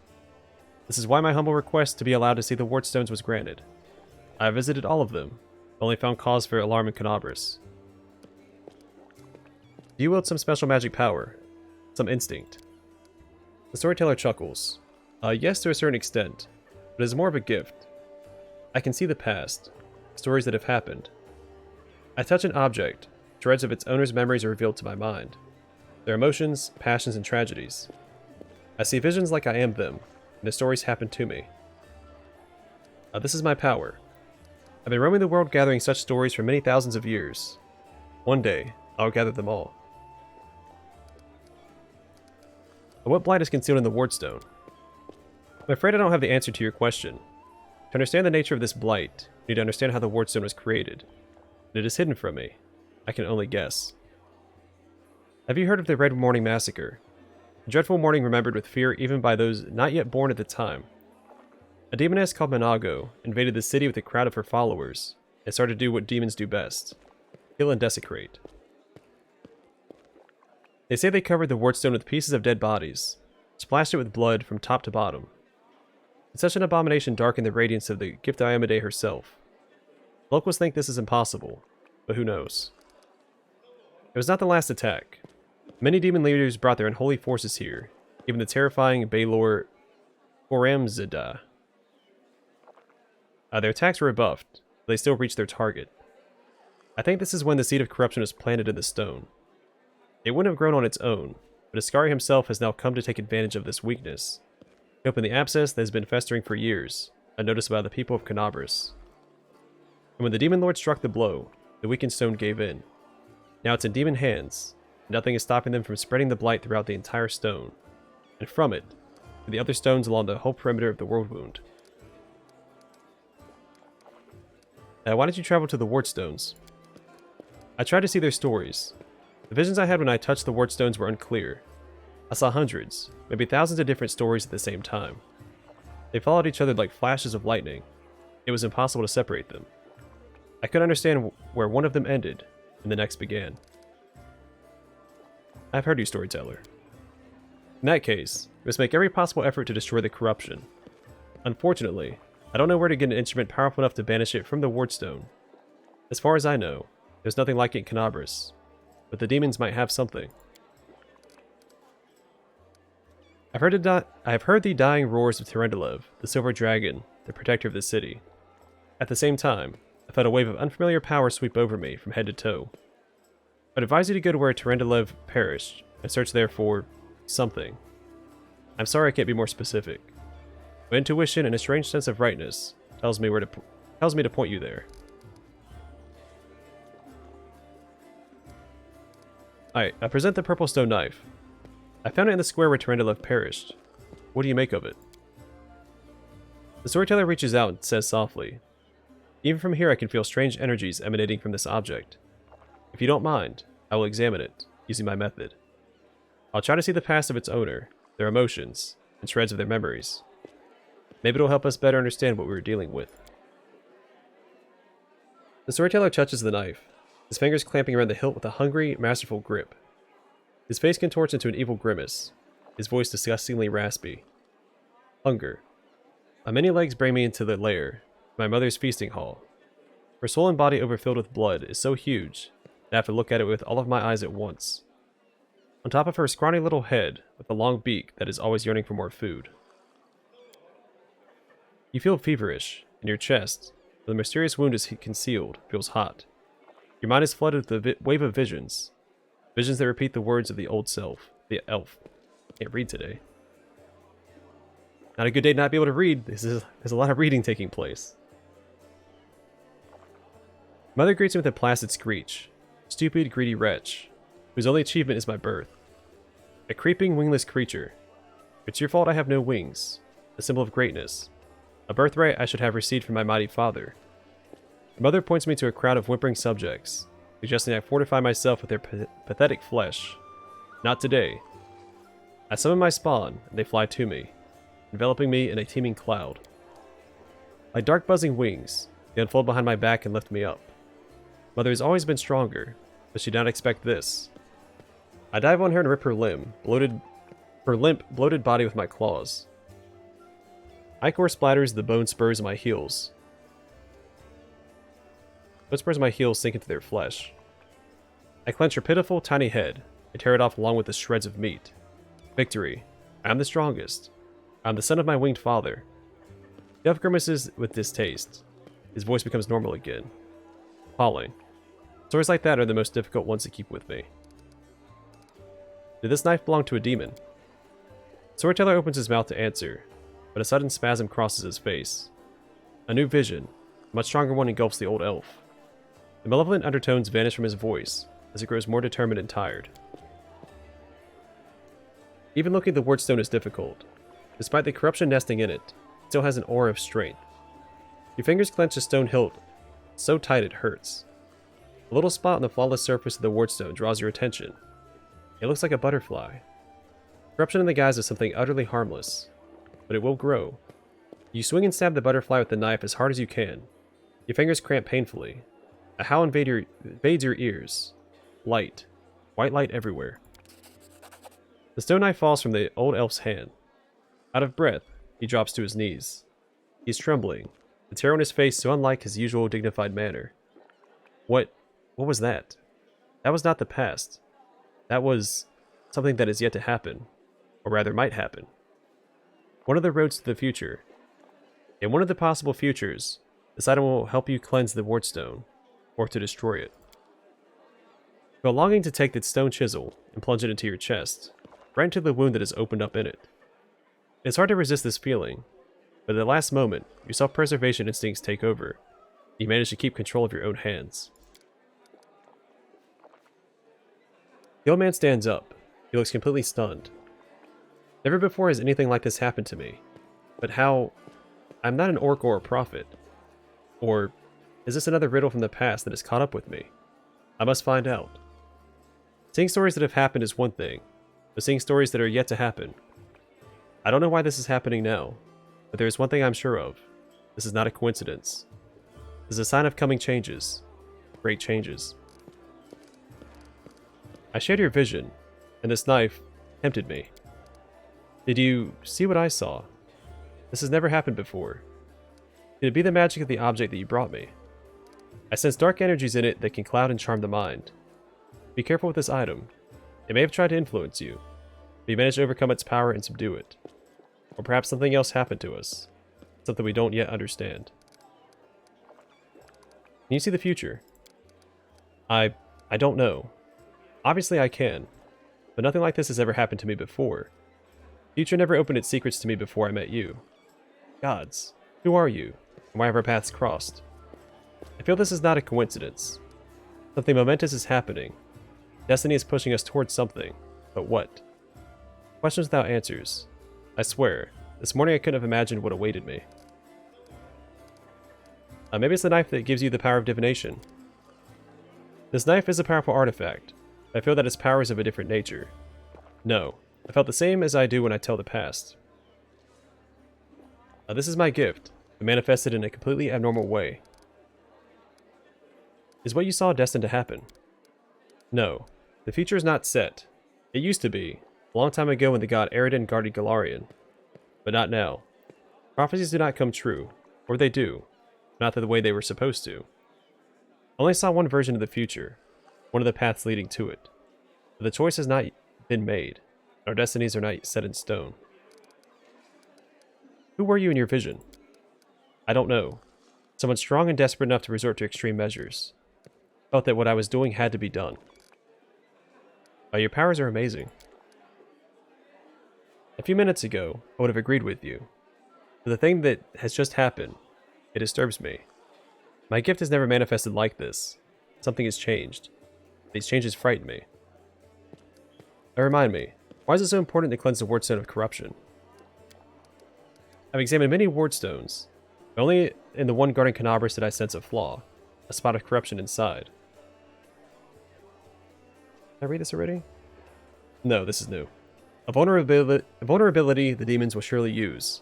This is why my humble request to be allowed to see the wardstones was granted. I visited all of them, Only found cause for alarm in Canabras. Do you wield some special magic power? Some instinct? The storyteller chuckles. Yes, to a certain extent, but it is more of a gift. I can see the past, stories that have happened. I touch an object, shreds of its owner's memories are revealed to my mind. Their emotions, passions, and tragedies. I see visions like I am them, and the stories happen to me. This is my power. I've been roaming the world gathering such stories for many thousands of years. One day, I'll gather them all. What blight is concealed in the wardstone? I'm afraid I don't have the answer to your question. To understand the nature of this blight, you need to understand how the wardstone was created. And it is hidden from me. I can only guess. Have you heard of the Red Morning Massacre? A dreadful morning remembered with fear even by those not yet born at the time. A demoness called Manago invaded the city with a crowd of her followers and started to do what demons do best: kill and desecrate. They say they covered the wardstone with pieces of dead bodies, splashed it with blood from top to bottom. And such an abomination darkened the radiance of the Gift Diomede herself. Locals think this is impossible, but who knows? It was not the last attack. Many demon leaders brought their unholy forces here, even the terrifying Baylor Oramzida. Their attacks were rebuffed, but they still reached their target. I think this is when the seed of corruption was planted in the stone. It wouldn't have grown on its own, but Ascari himself has now come to take advantage of this weakness. He opened the abscess that has been festering for years, unnoticed by the people of Canabras. And when the demon lord struck the blow, the weakened stone gave in. Now it's in demon hands, and nothing is stopping them from spreading the blight throughout the entire stone, and from it, to the other stones along the whole perimeter of the world wound. Why did you travel to the wardstones? I tried to see their stories. The visions I had when I touched the wardstones were unclear. I saw hundreds, maybe thousands of different stories at the same time. They followed each other like flashes of lightning. It was impossible to separate them. I couldn't understand where one of them ended and the next began. I've heard you, Storyteller. In that case, we must make every possible effort to destroy the corruption. Unfortunately, I don't know where to get an instrument powerful enough to banish it from the wardstone. As far as I know, there's nothing like it in Canabras, but the demons might have something. I have heard the dying roars of Tyrendelev, the silver dragon, the protector of the city. At the same time, I felt a wave of unfamiliar power sweep over me from head to toe. I'd advise you to go to where Tyrendelev perished and search there for something. I'm sorry I can't be more specific. My intuition and a strange sense of rightness tells me to point you there. I present the purple stone knife. I found it in the square where Tyrendelev perished. What do you make of it? The storyteller reaches out and says softly, "Even from here I can feel strange energies emanating from this object. If you don't mind, I will examine it, using my method. I'll try to see the past of its owner, their emotions, and shreds of their memories. Maybe it'll help us better understand what we were dealing with." The storyteller touches the knife, his fingers clamping around the hilt with a hungry, masterful grip. His face contorts into an evil grimace, his voice disgustingly raspy. Hunger. My many legs bring me into the lair, my mother's feasting hall. Her soul and body overfilled with blood is so huge that I have to look at it with all of my eyes at once. On top of her scrawny little head, with a long beak that is always yearning for more food. You feel feverish, and your chest, where the mysterious wound is concealed, feels hot. Your mind is flooded with a wave of visions. Visions that repeat the words of the old self, the elf. Can't read today. Not a good day to not be able to read. There's a lot of reading taking place. Mother greets me with a placid screech. Stupid, greedy wretch, whose only achievement is my birth. A creeping, wingless creature. It's your fault I have no wings. A symbol of greatness. A birthright I should have received from my mighty father. Mother points me to a crowd of whimpering subjects, suggesting I fortify myself with their pathetic flesh. Not today. I summon my spawn, and they fly to me, enveloping me in a teeming cloud. Like dark buzzing wings, they unfold behind my back and lift me up. Mother has always been stronger, but she did not expect this. I dive on her and rip her limp, bloated body with my claws. Ichor splatters the bone spurs of my heels. Foot spurs my heels sink into their flesh. I clench her pitiful, tiny head and tear it off along with the shreds of meat. Victory. I am the strongest. I am the son of my winged father. The elf grimaces with distaste. His voice becomes normal again. Falling. Stories like that are the most difficult ones to keep with me. Did this knife belong to a demon? Storyteller opens his mouth to answer, but a sudden spasm crosses his face. A new vision, a much stronger one, engulfs the old elf. The malevolent undertones vanish from his voice as it grows more determined and tired. Even looking at the wardstone is difficult. Despite the corruption nesting in it, it still has an aura of strength. Your fingers clench the stone hilt so tight it hurts. A little spot on the flawless surface of the wardstone draws your attention. It looks like a butterfly. Corruption in the guise of something utterly harmless, but it will grow. You swing and stab the butterfly with the knife as hard as you can. Your fingers cramp painfully. A howl invades your ears. Light. White light everywhere. The stone knife falls from the old elf's hand. Out of breath, he drops to his knees. He is trembling, the terror on his face so unlike his usual dignified manner. What was that? That was not the past. That was something that is yet to happen, or rather might happen. One of the roads to the future. In one of the possible futures, this item will help you cleanse the wardstone, or to destroy it. You feel longing to take the stone chisel and plunge it into your chest, right into the wound that is opened up in it. It's hard to resist this feeling, but at the last moment, your self-preservation instincts take over. You manage to keep control of your own hands. The old man stands up. He looks completely stunned. Never before has anything like this happened to me. But how? I'm not an orc or a prophet. Or is this another riddle from the past that has caught up with me? I must find out. Seeing stories that have happened is one thing, but seeing stories that are yet to happen. I don't know why this is happening now, but there is one thing I'm sure of. This is not a coincidence. This is a sign of coming changes. Great changes. I shared your vision, and this knife tempted me. Did you see what I saw? This has never happened before. Could it be the magic of the object that you brought me? I sense dark energies in it that can cloud and charm the mind. Be careful with this item. It may have tried to influence you, but you managed to overcome its power and subdue it. Or perhaps something else happened to us. Something we don't yet understand. Can you see the future? I don't know. Obviously I can, but nothing like this has ever happened to me before. Future never opened its secrets to me before I met you. Gods, who are you, and why have our paths crossed? I feel this is not a coincidence. Something momentous is happening. Destiny is pushing us towards something, but what? Questions without answers. I swear, this morning I couldn't have imagined what awaited me. Maybe it's the knife that gives you the power of divination. This knife is a powerful artifact. I feel that its power is of a different nature. No, I felt the same as I do when I tell the past. This is my gift, but manifested in a completely abnormal way. Is what you saw destined to happen? No, the future is not set. It used to be, a long time ago when the god Eridan guarded Galarian. But not now. Prophecies do not come true, or they do, not the way they were supposed to. I only saw one version of the future, one of the paths leading to it. But the choice has not been made. Our destinies are not set in stone. Who were you in your vision? I don't know. Someone strong and desperate enough to resort to extreme measures. Felt that what I was doing had to be done. Your powers are amazing. A few minutes ago, I would have agreed with you. But the thing that has just happened, it disturbs me. My gift has never manifested like this. Something has changed. These changes frighten me. Now remind me, why is it so important to cleanse the wardstone of corruption? I've examined many wardstones, but only in the one guarding Canabras did I sense a flaw, a spot of corruption inside. Did I read this already? No, this is new. A vulnerability the demons will surely use.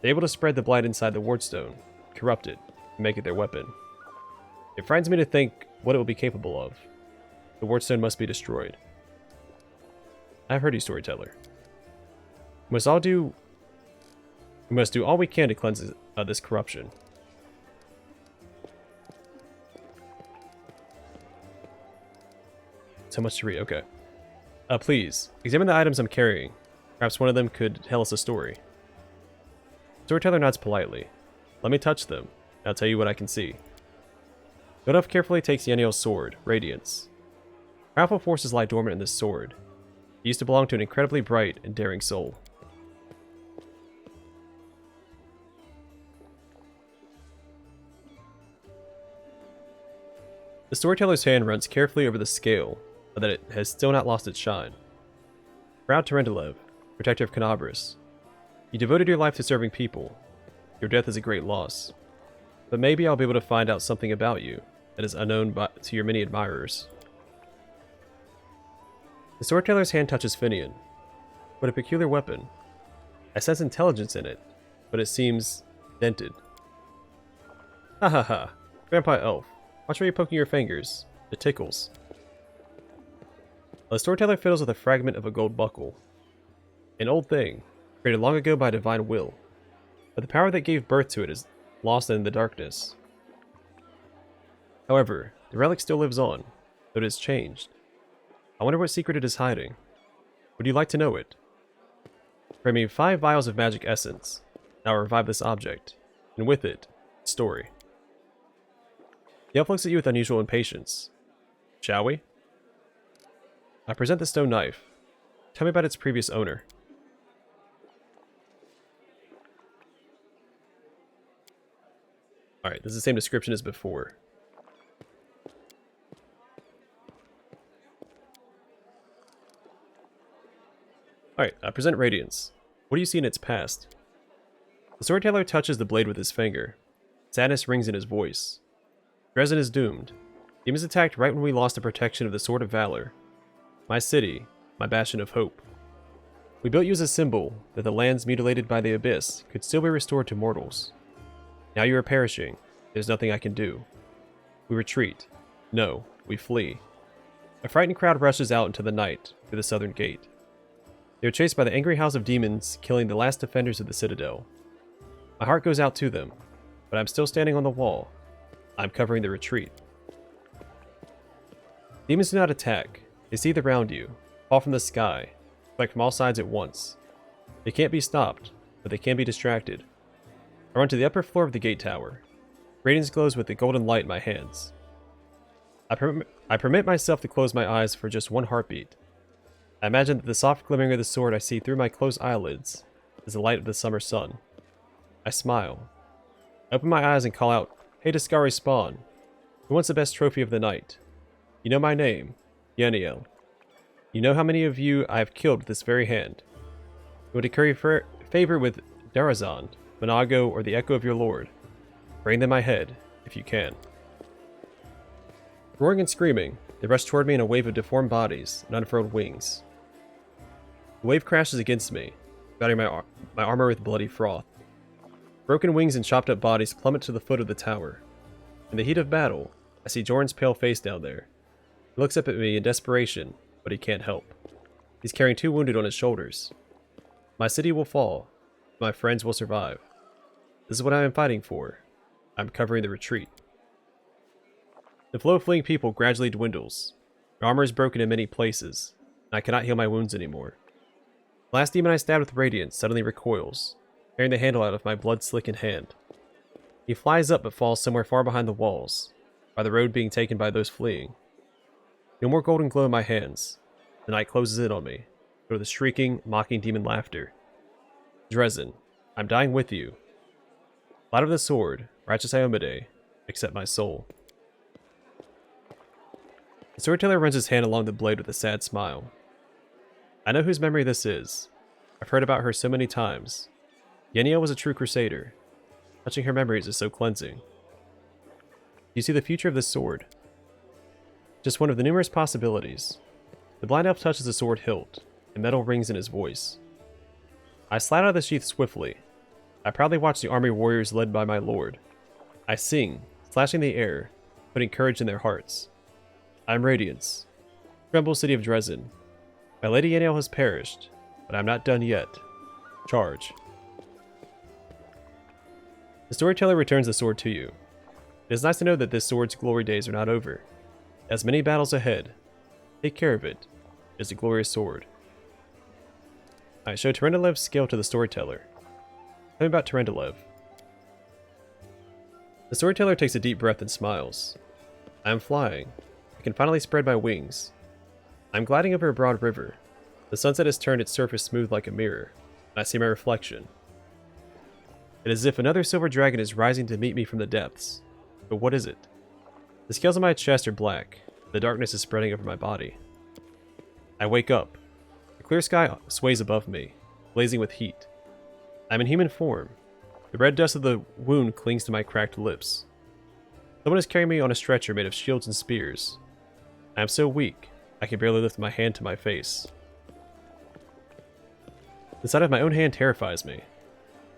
They're able to spread the blight inside the wardstone, corrupt it, and make it their weapon. It frightens me to think what it will be capable of. The wardstone must be destroyed. I've heard you, Storyteller. We must do all we can to cleanse this corruption. So much to read, okay. Please, examine the items I'm carrying. Perhaps one of them could tell us a story. Storyteller nods politely. Let me touch them, and I'll tell you what I can see. Godov carefully takes Yeniel's sword, Radiance. Powerful forces lie dormant in this sword. It used to belong to an incredibly bright and daring soul. The storyteller's hand runs carefully over the scale, but that it has still not lost its shine. Proud Terendelev, protector of Canabris, you devoted your life to serving people. Your death is a great loss. But maybe I'll be able to find out something about you that is unknown to your many admirers. The storyteller's hand touches Finian. What a peculiar weapon. I sense intelligence in it, but it seems dented. Ha ha ha. Grandpa Elf, watch where you're poking your fingers. It tickles. The storyteller fiddles with a fragment of a gold buckle. An old thing, created long ago by divine will, but the power that gave birth to it is lost in the darkness. However, the relic still lives on, though it has changed. I wonder what secret it is hiding. Would you like to know it? Bring me 5 vials of magic essence. Now revive this object, and with it, story. The elf looks at you with unusual impatience. Shall we? I present the stone knife. Tell me about its previous owner. Alright, this is the same description as before. Alright, I present Radiance. What do you see in its past? The storyteller touches the blade with his finger. Sadness rings in his voice. Dresden is doomed. Demons attacked right when we lost the protection of the Sword of Valor. My city, my bastion of hope. We built you as a symbol that the lands mutilated by the Abyss could still be restored to mortals. Now you are perishing. There's nothing I can do. We retreat. No, we flee. A frightened crowd rushes out into the night through the southern gate. They are chased by the angry house of demons, killing the last defenders of the citadel. My heart goes out to them, but I'm still standing on the wall. I'm covering the retreat. Demons do not attack. They seethe around you, fall from the sky, strike from all sides at once. They can't be stopped, but they can be distracted. I run to the upper floor of the gate tower. Radiance glows with the golden light in my hands. I permit myself to close my eyes for just one heartbeat. I imagine that the soft glimmering of the sword I see through my closed eyelids is the light of the summer sun. I smile. I open my eyes and call out, "Hey Discari Spawn, who wants the best trophy of the night? You know my name, Yeniel. You know how many of you I have killed with this very hand. You want to curry favor with Darazan, Monago, or the echo of your lord. Bring them my head, if you can." Roaring and screaming, they rush toward me in a wave of deformed bodies and unfurled wings. The wave crashes against me, battering my armor with bloody froth. Broken wings and chopped up bodies plummet to the foot of the tower. In the heat of battle, I see Joran's pale face down there. He looks up at me in desperation, but he can't help. He's carrying 2 wounded on his shoulders. My city will fall. My friends will survive. This is what I am fighting for. I'm covering the retreat. The flow of fleeing people gradually dwindles. My armor is broken in many places, and I cannot heal my wounds anymore. The last demon I stabbed with Radiance suddenly recoils, tearing the handle out of my blood-slickened hand. He flies up but falls somewhere far behind the walls, by the road being taken by those fleeing. No more golden glow in my hands. The night closes in on me, with the shrieking, mocking demon laughter. Dresden, I'm dying with you. Light of the sword, righteous Iomade, accept my soul. The storyteller runs his hand along the blade with a sad smile. I know whose memory this is. I've heard about her so many times. Yeniel was a true crusader. Touching her memories is so cleansing. Do you see the future of this sword? Just one of the numerous possibilities. The blind elf touches the sword hilt, and metal rings in his voice. I slide out of the sheath swiftly. I proudly watch the army warriors led by my lord. I sing, slashing the air, putting courage in their hearts. I am Radiance. Tremble, city of Dresden. My lady Yeniel has perished, but I am not done yet. Charge. The storyteller returns the sword to you. It is nice to know that this sword's glory days are not over. It has many battles ahead. Take care of it. It's a glorious sword. I show Terendilev's skill to the Storyteller. Tell me about Terendilev. The Storyteller takes a deep breath and smiles. I am flying. I can finally spread my wings. I am gliding over a broad river. The sunset has turned its surface smooth like a mirror, and I see my reflection. It is as if another silver dragon is rising to meet me from the depths. But what is it? The scales on my chest are black. The darkness is spreading over my body. I wake up. The clear sky sways above me, blazing with heat. I am in human form. The red dust of the wound clings to my cracked lips. Someone is carrying me on a stretcher made of shields and spears. I am so weak, I can barely lift my hand to my face. The sight of my own hand terrifies me.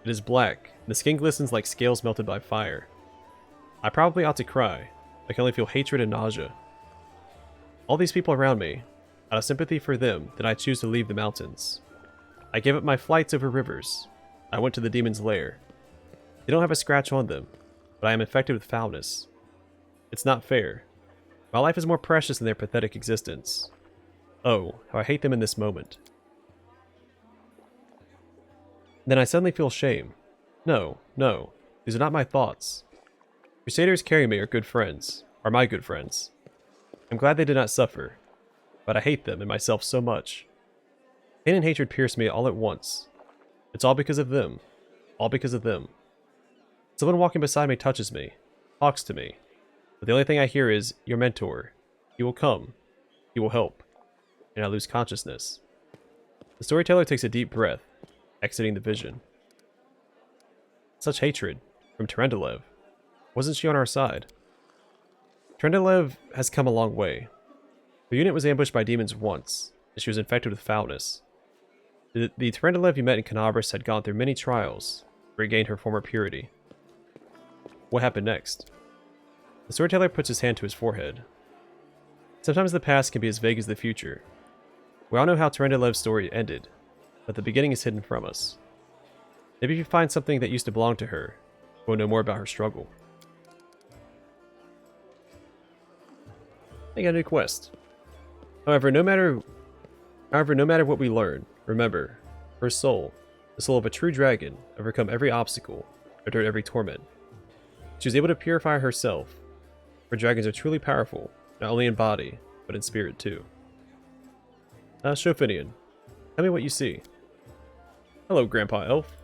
It is black, and the skin glistens like scales melted by fire. I probably ought to cry. I can only feel hatred and nausea. All these people around me, out of sympathy for them, did I choose to leave the mountains. I gave up my flights over rivers. I went to the demon's lair. They don't have a scratch on them, but I am infected with foulness. It's not fair. My life is more precious than their pathetic existence. Oh, how I hate them in this moment. Then I suddenly feel shame. No, these are not my thoughts. Crusaders carrying me are good friends, are my good friends. I'm glad they did not suffer, but I hate them and myself so much. Pain and hatred pierce me all at once. It's all because of them. All because of them. Someone walking beside me touches me, talks to me, but the only thing I hear is, your mentor. He will come. He will help. And I lose consciousness. The Storyteller takes a deep breath, exiting the vision. Such hatred from Terendilev. Wasn't she on our side? Terendilev has come a long way. Her unit was ambushed by demons once, and she was infected with foulness. The Terendilev you met in Canabras had gone through many trials, regained her former purity. What happened next? The Storyteller puts his hand to his forehead. Sometimes the past can be as vague as the future. We all know how Terendilev's story ended, but the beginning is hidden from us. Maybe if you find something that used to belong to her, we'll know more about her struggle. I got a new quest. However, no matter what we learn, remember, her soul, the soul of a true dragon, overcome every obstacle, endured every torment. She was able to purify herself, for dragons are truly powerful, not only in body, but in spirit too. Show Finian. Tell me what you see. Hello, Grandpa Elf.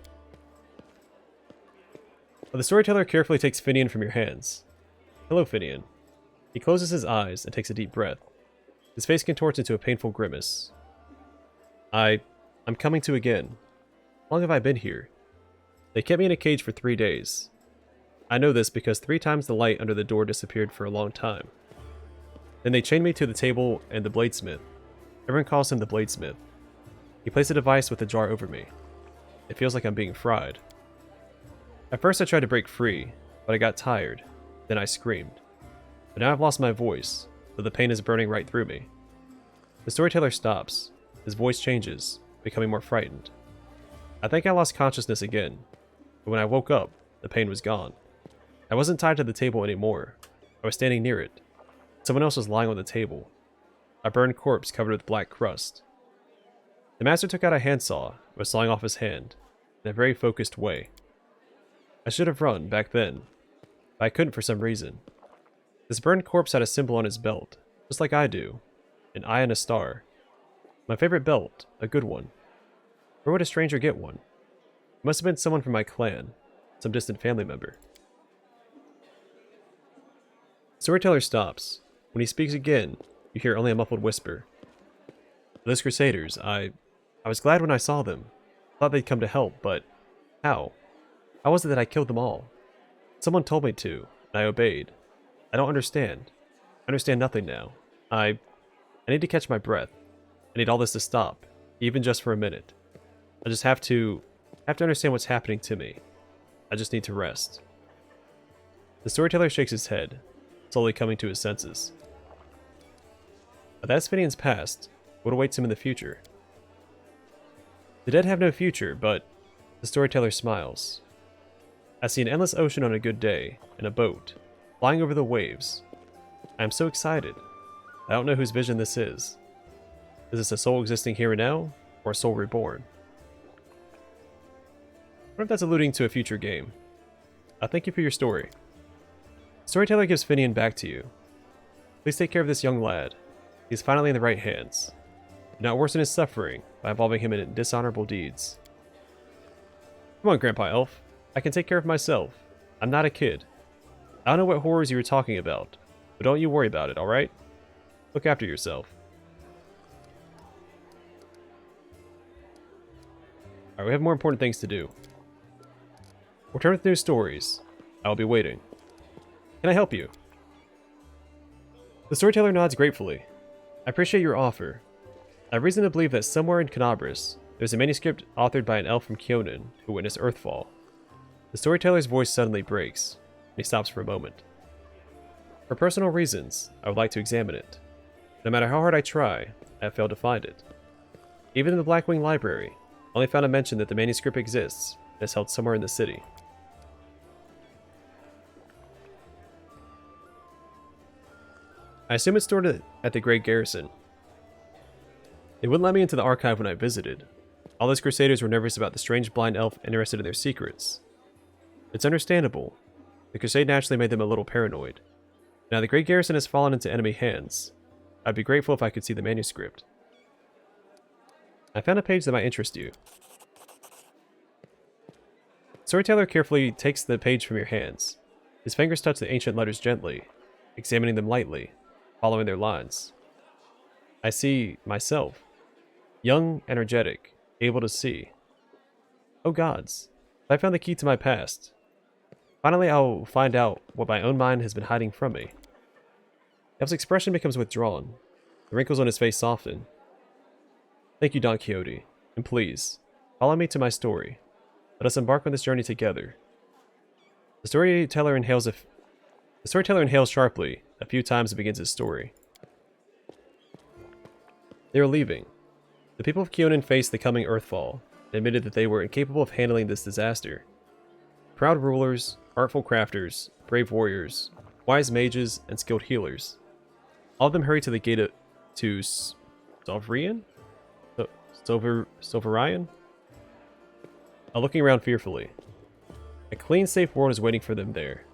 The Storyteller carefully takes Finian from your hands. Hello, Finian. He closes his eyes and takes a deep breath. His face contorts into a painful grimace. I'm coming to again. How long have I been here? They kept me in a cage for 3 days. I know this because 3 times the light under the door disappeared for a long time. Then they chained me to the table and the bladesmith. Everyone calls him the bladesmith. He placed a device with a jar over me. It feels like I'm being fried. At first I tried to break free, but I got tired. Then I screamed. But now I've lost my voice, though the pain is burning right through me. The Storyteller stops. His voice changes, becoming more frightened. I think I lost consciousness again, but when I woke up, the pain was gone. I wasn't tied to the table anymore. I was standing near it. Someone else was lying on the table. A burned corpse covered with black crust. The master took out a handsaw and was sawing off his hand, in a very focused way. I should have run back then, but I couldn't for some reason. This burned corpse had a symbol on his belt, just like I do, an eye and a star. My favorite belt, a good one. Where would a stranger get one? It must have been someone from my clan, some distant family member. Storyteller stops. When he speaks again, you hear only a muffled whisper. Those Crusaders, I was glad when I saw them. Thought they'd come to help, but how? How was it that I killed them all? Someone told me to, and I obeyed. I don't understand. I understand nothing now. I need to catch my breath. I need all this to stop, even just for a minute. I just have to understand what's happening to me. I just need to rest. The Storyteller shakes his head, slowly coming to his senses. But that's Finian's past. What awaits him in the future? The dead have no future, but the Storyteller smiles. I see an endless ocean on a good day, in a boat, flying over the waves. I am so excited. I don't know whose vision this is. Is this a soul existing here and now, or a soul reborn? I wonder if that's alluding to a future game. Thank you for your story. Storyteller gives Finian back to you. Please take care of this young lad. He's finally in the right hands. Do not worsen his suffering by involving him in dishonorable deeds. Come on, Grandpa Elf. I can take care of myself. I'm not a kid. I don't know what horrors you were talking about, but don't you worry about it, alright? Look after yourself. Alright, we have more important things to do. Return with new stories. I will be waiting. Can I help you? The storyteller nods gratefully. I appreciate your offer. I have reason to believe that somewhere in Canabras, there's a manuscript authored by an elf from Kionan who witnessed Earthfall. The storyteller's voice suddenly breaks, and he stops for a moment. For personal reasons, I would like to examine it. No matter how hard I try, I have failed to find it. Even in the Blackwing Library, I only found a mention that the manuscript exists and is held somewhere in the city. I assume it's stored at the Great Garrison. They wouldn't let me into the archive when I visited. All those crusaders were nervous about the strange blind elf interested in their secrets. It's understandable. The crusade naturally made them a little paranoid. Now the Great Garrison has fallen into enemy hands. I'd be grateful if I could see the manuscript. I found a page that might interest you. Storyteller carefully takes the page from your hands. His fingers touch the ancient letters gently, examining them lightly, following their lines. I see myself. Young, energetic, able to see. Oh gods, I found the key to my past. Finally, I'll find out what my own mind has been hiding from me. Elf's expression becomes withdrawn. The wrinkles on his face soften. Thank you, Don Quixote, and please, follow me to my story. Let us embark on this journey together. The storyteller inhales sharply a few times and begins his story. They are leaving. The people of Kionan faced the coming Earthfall and admitted that they were incapable of handling this disaster. Proud rulers, artful crafters, brave warriors, wise mages, and skilled healers. All of them hurried to the gate to Sovrian? Soverian? Looking around fearfully. A clean, safe world is waiting for them there.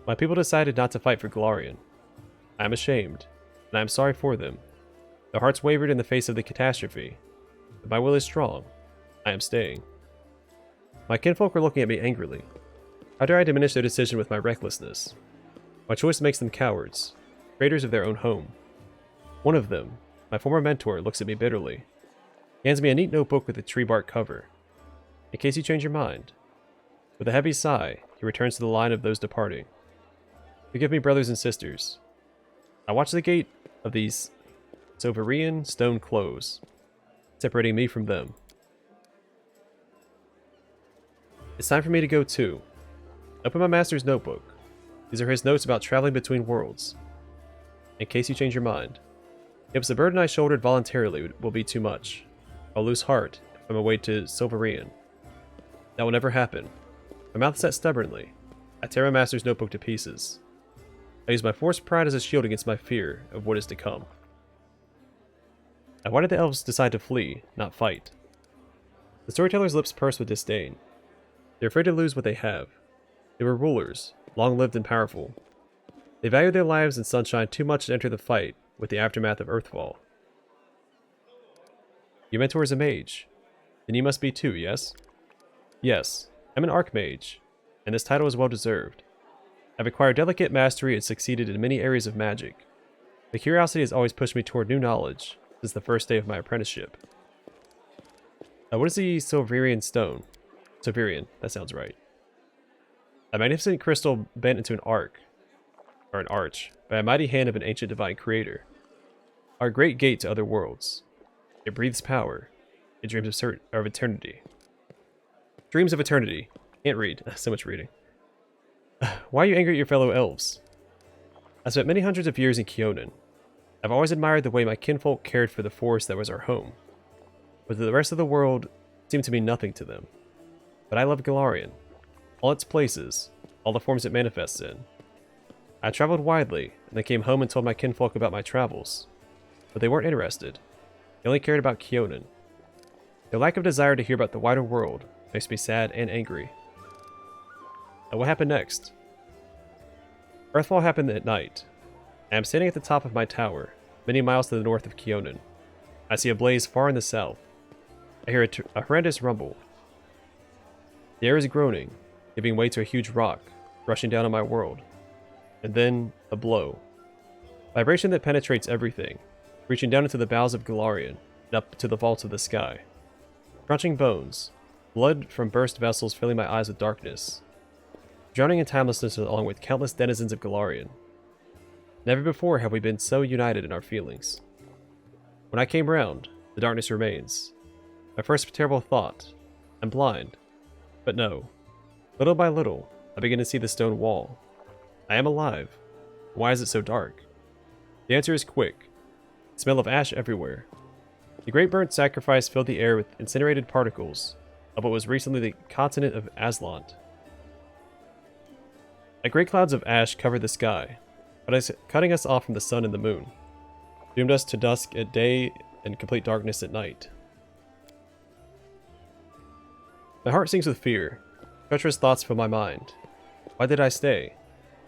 My people decided not to fight for Golarion. I am ashamed, and I am sorry for them. Their hearts wavered in the face of the catastrophe, but my will is strong. I am staying. My kinfolk are looking at me angrily. How dare I diminish their decision with my recklessness? My choice makes them cowards, traitors of their own home. One of them, my former mentor, looks at me bitterly. He hands me a neat notebook with a tree bark cover. In case you change your mind. With a heavy sigh, he returns to the line of those departing. Forgive me, brothers and sisters. I watch the gate of these Soverian stone close, separating me from them. It's time for me to go too. Open my master's notebook. These are his notes about traveling between worlds. In case you change your mind. If the burden I shouldered voluntarily will be too much. I'll lose heart if I'm away to Soverian. That will never happen. My mouth set stubbornly. I tear my master's notebook to pieces. I use my forced pride as a shield against my fear of what is to come. Now, why did the elves decide to flee, not fight? The storyteller's lips purse with disdain. They're afraid to lose what they have. They were rulers, long-lived and powerful. They valued their lives and sunshine too much to enter the fight with the aftermath of Earthfall. Your mentor is a mage. Then you must be too, yes? Yes, I'm an archmage, and this title is well deserved. I've acquired delicate mastery and succeeded in many areas of magic. But curiosity has always pushed me toward new knowledge since the first day of my apprenticeship. What is the Soverian stone? Soverian, that sounds right. A magnificent crystal bent into an arch by a mighty hand of an ancient divine creator. Our great gate to other worlds. It breathes power. It dreams of eternity. Dreams of eternity. Can't read. So much reading. Why are you angry at your fellow elves? I spent many hundreds of years in Kionan. I've always admired the way my kinfolk cared for the forest that was our home. But the rest of the world seemed to mean nothing to them. But I love Golarion. All its places, all the forms it manifests in. I traveled widely, and then came home and told my kinfolk about my travels. But they weren't interested. They only cared about Kionin. Their lack of desire to hear about the wider world makes me sad and angry. And what happened next? Earthfall happened at night. I am standing at the top of my tower, many miles to the north of Kionin. I see a blaze far in the south. I hear a horrendous rumble. The air is groaning, giving way to a huge rock, rushing down on my world. And then, a blow. Vibration that penetrates everything, reaching down into the bowels of Golarion, and up to the vaults of the sky. Crunching bones, blood from burst vessels filling my eyes with darkness. Drowning in timelessness along with countless denizens of Golarion. Never before have we been so united in our feelings. When I came round, the darkness remains. My first terrible thought, I'm blind. But no. Little by little, I begin to see the stone wall. I am alive. Why is it so dark? The answer is quick. The smell of ash everywhere. The great burnt sacrifice filled the air with incinerated particles of what was recently the continent of Aslant. Great clouds of ash covered the sky, cutting us off from the sun and the moon, doomed us to dusk at day and complete darkness at night. My heart sinks with fear. Treacherous thoughts fill my mind. Why did I stay?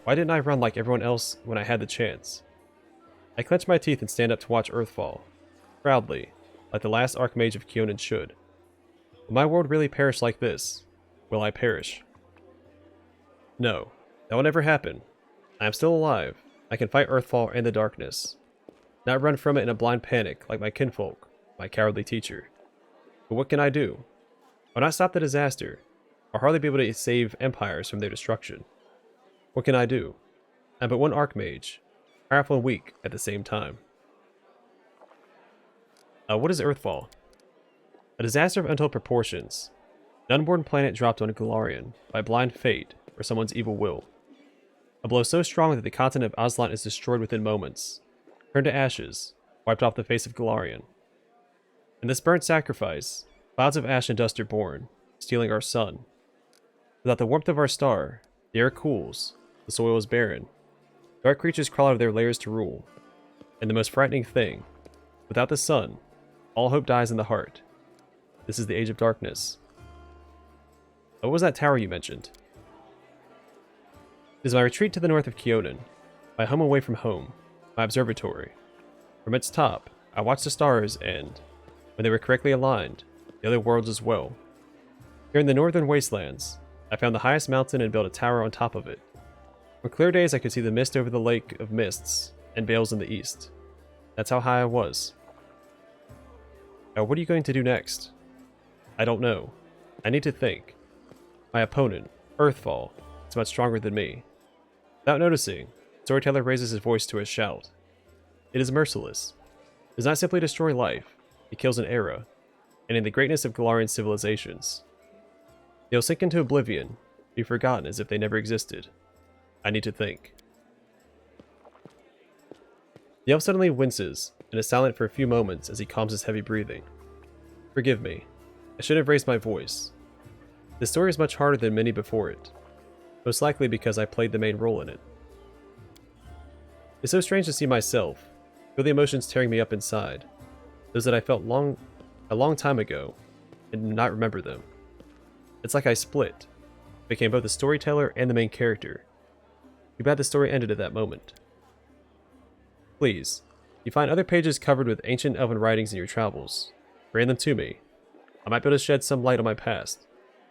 Why didn't I run like everyone else when I had the chance? I clench my teeth and stand up to watch Earthfall, proudly, like the last Archmage of Kionin should. Will my world really perish like this? Will I perish? No, that will never happen. I am still alive. I can fight Earthfall and the darkness. Not run from it in a blind panic like my kinfolk, my cowardly teacher. But what can I do? I'll not stop the disaster. I'll hardly be able to save empires from their destruction. What can I do? I'm but one Archmage, powerful and weak at the same time. What is Earthfall? A disaster of untold proportions. An unborn planet dropped on Golarion by blind fate or someone's evil will. A blow so strong that the continent of Aslant is destroyed within moments, turned to ashes, wiped off the face of Golarion. In this burnt sacrifice, clouds of ash and dust are born, stealing our sun. Without the warmth of our star, the air cools, the soil is barren. Dark creatures crawl out of their lairs to rule. And the most frightening thing, without the sun, all hope dies in the heart. This is the age of darkness. What was that tower you mentioned? It is my retreat to the north of Kionin, my home away from home, my observatory. From its top, I watched the stars and, when they were correctly aligned, the other worlds as well. Here in the northern wastelands, I found the highest mountain and built a tower on top of it. On clear days I could see the mist over the lake of mists and veils in the east. That's how high I was. Now what are you going to do next? I don't know. I need to think. My opponent, Earthfall, is much stronger than me. Without noticing, Storyteller raises his voice to a shout. It is merciless. It does not simply destroy life, it kills an era, and in the greatness of Golarian civilizations. They will sink into oblivion, be forgotten as if they never existed. I need to think. The elf suddenly winces, and is silent for a few moments as he calms his heavy breathing. Forgive me. I should have raised my voice. This story is much harder than many before it, most likely because I played the main role in it. It's so strange to see myself, feel the emotions tearing me up inside, those that I felt a long time ago, and not remember them. It's like I split, became both the storyteller and the main character. Too bad the story ended at that moment. Please, if you find other pages covered with ancient elven writings in your travels, bring them to me. I might be able to shed some light on my past.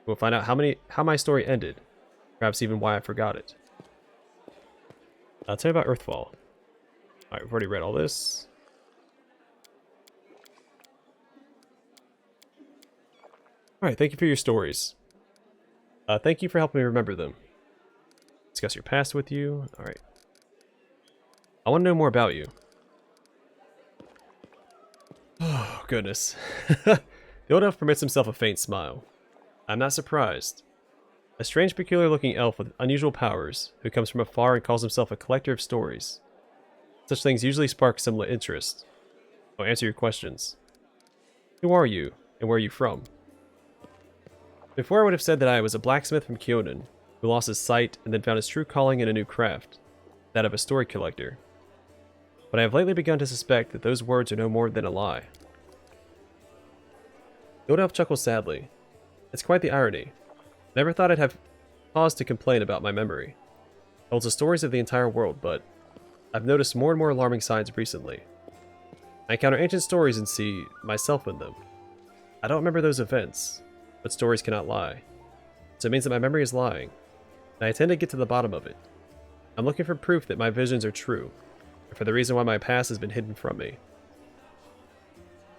We'll find out how my story ended, perhaps even why I forgot it. I'll tell you about Earthfall. Alright, we've already read all this. Alright, thank you for your stories. Thank you for helping me remember them. Discuss your past with you. Alright. I want to know more about you. Oh, goodness. The old elf permits himself a faint smile. I'm not surprised. A strange, peculiar-looking elf with unusual powers, who comes from afar and calls himself a collector of stories. Such things usually spark similar interest. I'll answer your questions. Who are you, and where are you from? Before I would have said that I was a blacksmith from Kionin, who lost his sight and then found his true calling in a new craft. that of a story collector. But I have lately begun to suspect that those words are no more than a lie. The old elf chuckles sadly. It's quite the irony. Never thought I'd have cause to complain about my memory. It holds the stories of the entire world, but I've noticed more and more alarming signs recently. I encounter ancient stories and see myself in them. I don't remember those events, but stories cannot lie. So it means that my memory is lying, and I intend to get to the bottom of it. I'm looking for proof that my visions are true, or for the reason why my past has been hidden from me.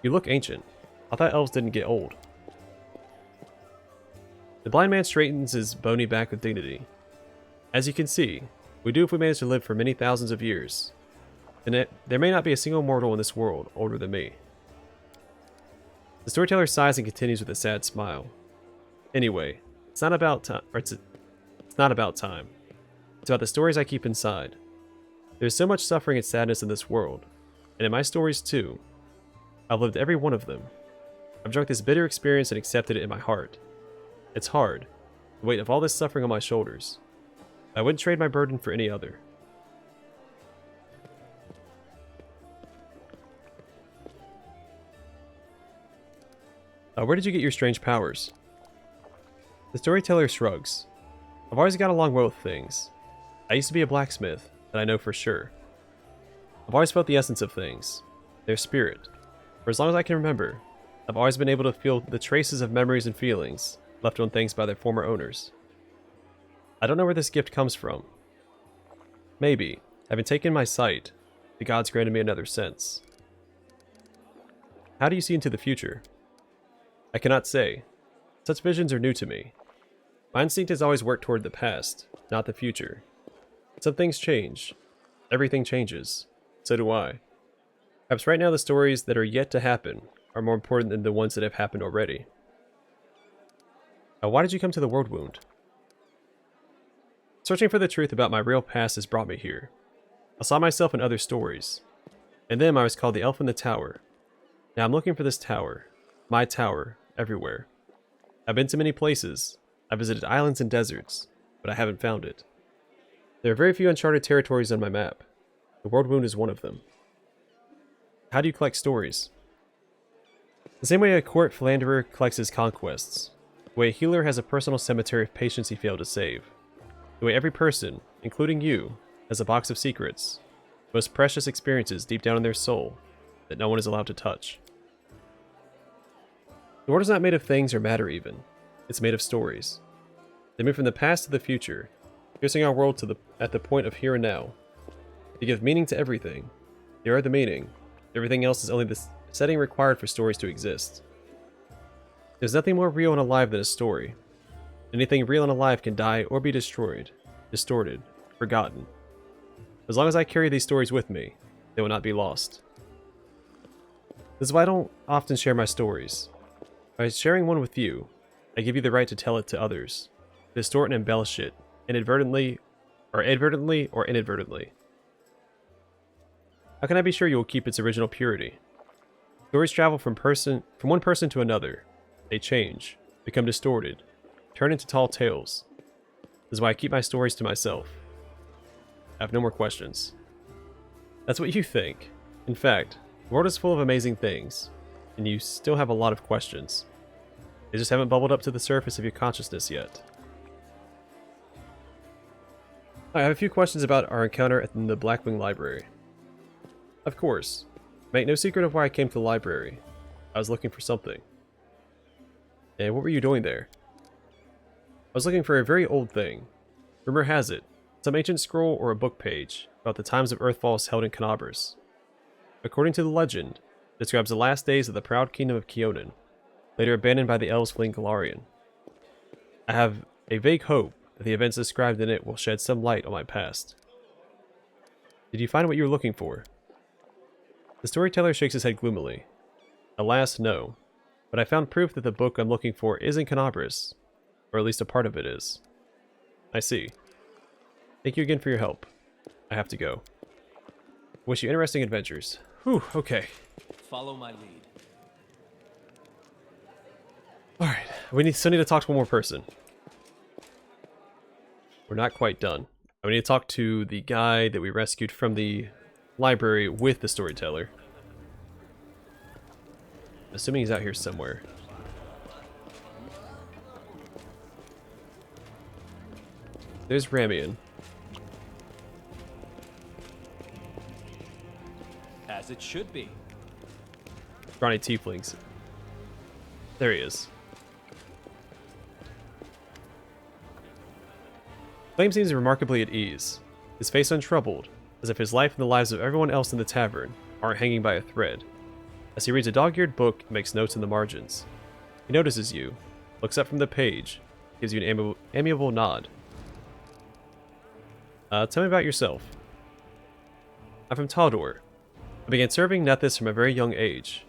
You look ancient. I thought elves didn't get old. The blind man straightens his bony back with dignity. As you can see, we do if we manage to live for many thousands of years. And there may not be a single mortal in this world older than me. The storyteller sighs and continues with a sad smile. Anyway, it's not about time. It's not about time. It's about the stories I keep inside. There's so much suffering and sadness in this world, and in my stories too. I've lived every one of them. I've drunk this bitter experience and accepted it in my heart. It's hard, the weight of all this suffering on my shoulders. I wouldn't trade my burden for any other. Where did you get your strange powers? The storyteller shrugs. I've always got along well with things. I used to be a blacksmith, that I know for sure. I've always felt the essence of things, their spirit. For as long as I can remember, I've always been able to feel the traces of memories and feelings left on things by their former owners. I don't know where this gift comes from. Maybe, having taken my sight, the gods granted me another sense. How do you see into the future? I cannot say. Such visions are new to me. My instinct has always worked toward the past, not the future. Some things change. Everything changes. So do I. Perhaps right now the stories that are yet to happen are more important than the ones that have happened already. Why did you come to the World Wound? Searching for the truth about my real past has brought me here. I saw myself in other stories. In them I was called the Elf in the Tower. Now I'm looking for this tower. My tower. Everywhere. I've been to many places. I've visited islands and deserts, but I haven't found it. There are very few uncharted territories on my map. The World Wound is one of them. How do you collect stories? The same way a court philanderer collects his conquests. The way a healer has a personal cemetery of patients he failed to save. The way every person, including you, has a box of secrets, most precious experiences deep down in their soul that no one is allowed to touch. The world is not made of things or matter even. It's made of stories. They move from the past to the future, piercing our world at the point of here and now. They give meaning to everything. They are the meaning. Everything else is only the setting required for stories to exist. There's nothing more real and alive than a story. Anything real and alive can die or be destroyed, distorted, forgotten. As long as I carry these stories with me, they will not be lost. This is why I don't often share my stories. By sharing one with you, I give you the right to tell it to others, distort and embellish it, inadvertently or inadvertently. How can I be sure you will keep its original purity? Stories travel from one person to another. They change, become distorted, turn into tall tales. This is why I keep my stories to myself. I have no more questions. That's what you think. In fact, the world is full of amazing things, and you still have a lot of questions. They just haven't bubbled up to the surface of your consciousness yet. I have a few questions about our encounter at the Blackwing Library. Of course. Make no secret of why I came to the library. I was looking for something. And what were you doing there? I was looking for a very old thing. Rumor has it, some ancient scroll or a book page about the times of Earthfalls held in Canabras. According to the legend, it describes the last days of the proud kingdom of Keonan, later abandoned by the elves fleeing Galarian. I have a vague hope that the events described in it will shed some light on my past. Did you find what you were looking for? The storyteller shakes his head gloomily. Alas, no. But I found proof that the book I'm looking for is in Canabras, or at least a part of it is. I see. Thank you again for your help. I have to go. Wish you interesting adventures. Whew, okay. Follow my lead. Alright, we still need to talk to one more person. We're not quite done. I need to talk to the guy that we rescued from the library with the Storyteller. Assuming he's out here somewhere. There's Ramian. As it should be. Brawny tieflings. There he is. Flame seems remarkably at ease, his face untroubled, as if his life and the lives of everyone else in the tavern aren't hanging by a thread. As he reads a dog-eared book and makes notes in the margins. He notices you, looks up from the page, gives you an amiable nod. Tell me about yourself. I'm from Taldor. I began serving Nethys from a very young age.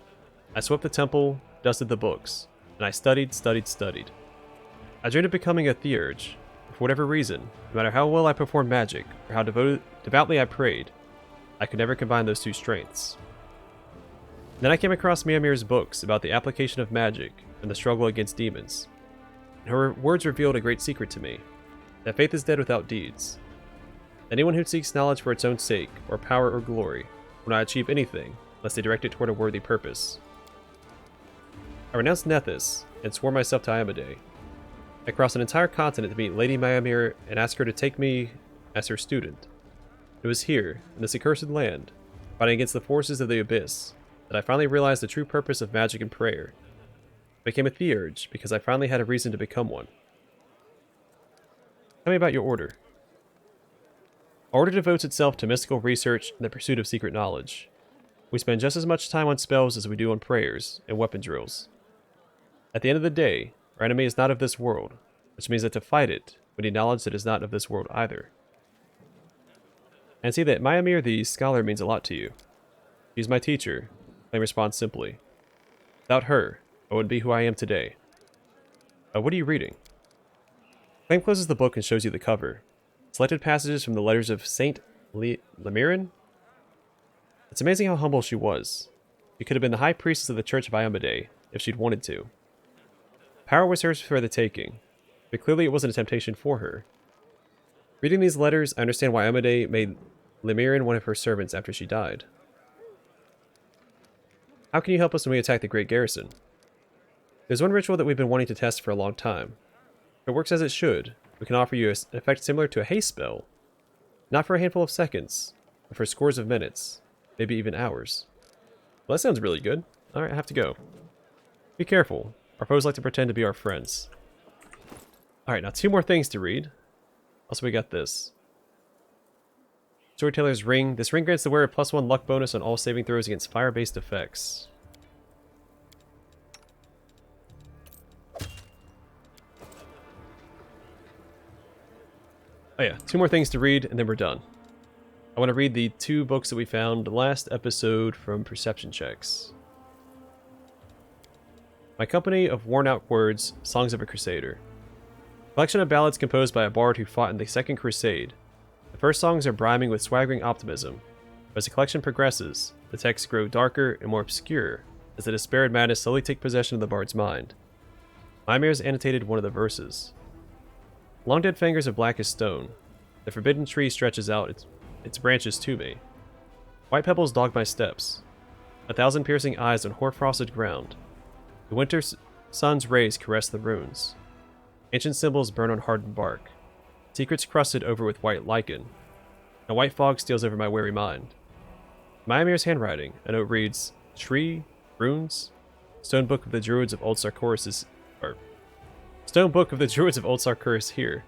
I swept the temple, dusted the books, and I studied. I dreamed of becoming a theurge. For whatever reason, no matter how well I performed magic, or how devoutly I prayed, I could never combine those two strengths. Then I came across Miamir's books about the application of magic and the struggle against demons. And her words revealed a great secret to me, that faith is dead without deeds. Anyone who seeks knowledge for its own sake, or power or glory, will not achieve anything unless they direct it toward a worthy purpose. I renounced Nethys and swore myself to Iomedae. I crossed an entire continent to meet Lady Myamir and ask her to take me as her student. It was here, in this accursed land, fighting against the forces of the Abyss, that I finally realized the true purpose of magic and prayer. I became a theurge because I finally had a reason to become one. Tell me about your order. Our order devotes itself to mystical research and the pursuit of secret knowledge. We spend just as much time on spells as we do on prayers and weapon drills. At the end of the day, our enemy is not of this world, which means that to fight it, we need knowledge that is not of this world either. And see that Myamir the Scholar means a lot to you. She's my teacher, Flame responds simply. Without her, I wouldn't be who I am today. What are you reading? Flame closes the book and shows you the cover. Selected passages from the letters of Saint Lemirin? It's amazing how humble she was. She could have been the high priestess of the Church of Iomedae if she'd wanted to. Power was hers for the taking, but clearly it wasn't a temptation for her. Reading these letters, I understand why Iomedae made Lemirin one of her servants after she died. How can you help us when we attack the Great Garrison? There's one ritual that we've been wanting to test for a long time. If it works as it should, we can offer you an effect similar to a haste spell. Not for a handful of seconds, but for scores of minutes, maybe even hours. Well, that sounds really good. Alright, I have to go. Be careful. Our foes like to pretend to be our friends. Alright, now 2 more things to read. Also, we got this. Storyteller's Ring. This ring grants the wearer a +1 luck bonus on all saving throws against fire-based effects. Oh yeah, 2 more things to read, and then we're done. I want to read the 2 books that we found last episode from Perception Checks. My Company of Worn-Out Words, Songs of a Crusader. Collection of ballads composed by a bard who fought in the Second Crusade. The first songs are brimming with swaggering optimism, but as the collection progresses, the texts grow darker and more obscure as the despair and madness slowly take possession of the bard's mind. Mymir's annotated one of the verses. Long dead fingers are black as stone. The forbidden tree stretches out its branches to me. White pebbles dog my steps. 1,000 piercing eyes on hoar-frosted ground. The winter sun's rays caress the runes. Ancient symbols burn on hardened bark. Secrets crusted over with white lichen. A white fog steals over my weary mind. Myamir's handwriting. A note reads, Tree, Runes, Stone Book of the Druids of Old Sarkoris is... Stone Book of the Druids of Old Sarkoris here.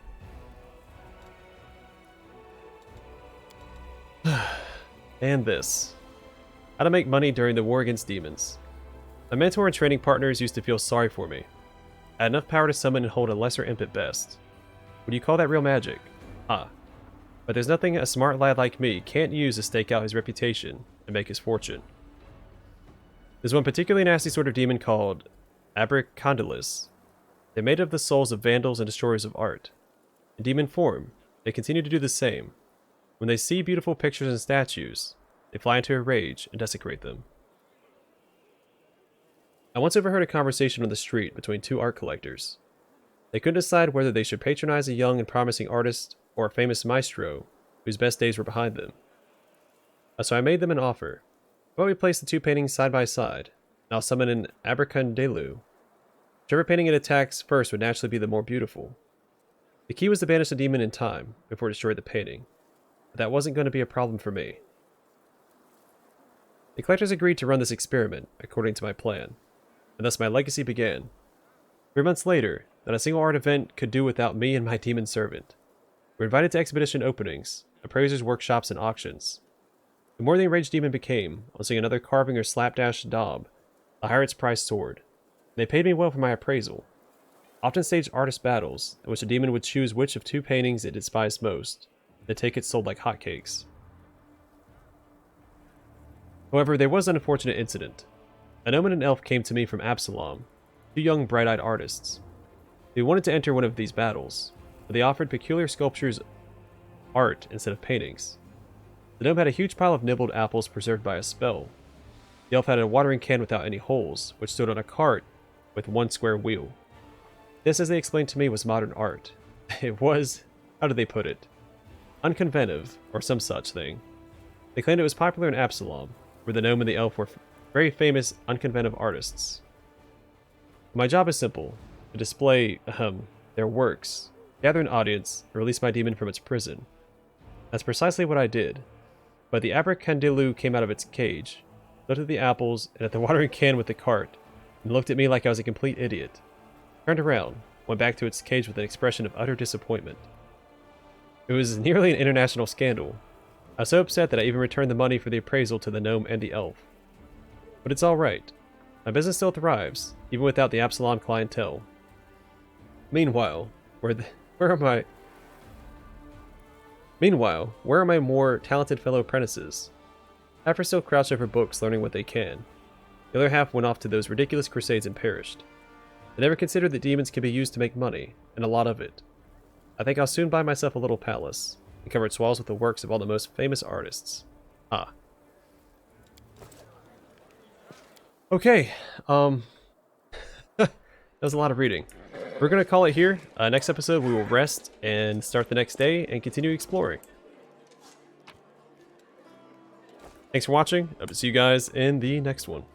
And this. How to make money during the war against demons. My mentor and training partners used to feel sorry for me. I had enough power to summon and hold a lesser imp at best. Would you call that real magic? Ah. But there's nothing a smart lad like me can't use to stake out his reputation and make his fortune. There's one particularly nasty sort of demon called Abracondylus. They're made of the souls of vandals and destroyers of art. In demon form, they continue to do the same. When they see beautiful pictures and statues, they fly into a rage and desecrate them. I once overheard a conversation on the street between 2 art collectors. They couldn't decide whether they should patronize a young and promising artist or a famous maestro whose best days were behind them. So I made them an offer. How about we place the two paintings side by side, and I'll summon an abracandelu. Whichever painting it attacks first would naturally be the more beautiful. The key was to banish the demon in time before it destroyed the painting, but that wasn't going to be a problem for me. The collectors agreed to run this experiment according to my plan, and thus my legacy began. 3 months later, not a single art event could do without me and my demon servant. We were invited to expedition openings, appraisers' workshops, and auctions. The more the enraged demon became, on seeing another carving or slapdash daub, the higher its price soared. And they paid me well for my appraisal. Often staged artist battles, in which the demon would choose which of two paintings it despised most, and the tickets sold like hotcakes. However, there was an unfortunate incident. A gnome and an elf came to me from Absalom, two young bright-eyed artists. They wanted to enter one of these battles, but they offered peculiar sculptures art instead of paintings. The gnome had a huge pile of nibbled apples preserved by a spell. The elf had a watering can without any holes, which stood on a cart with one square wheel. This, as they explained to me, was modern art. It was, how did they put it, unconventive, or some such thing. They claimed it was popular in Absalom, where the gnome and the elf were very famous unconventive artists. My job is simple, to display, their works, gather an audience, and release my demon from its prison. That's precisely what I did. But the abracandelu came out of its cage, looked at the apples and at the watering can with the cart, and looked at me like I was a complete idiot. Turned around, went back to its cage with an expression of utter disappointment. It was nearly an international scandal. I was so upset that I even returned the money for the appraisal to the gnome and the elf. But it's alright. My business still thrives, even without the Absalom clientele. Meanwhile, where are my more talented fellow apprentices? Half are still crouched over books learning what they can. The other half went off to those ridiculous crusades and perished. They never considered that demons can be used to make money, and a lot of it. I think I'll soon buy myself a little palace, and cover its walls with the works of all the most famous artists. Ah. Okay, that was a lot of reading. We're going to call it here. Next episode we will rest and start the next day and continue exploring. Thanks for watching. I will see you guys in the next one.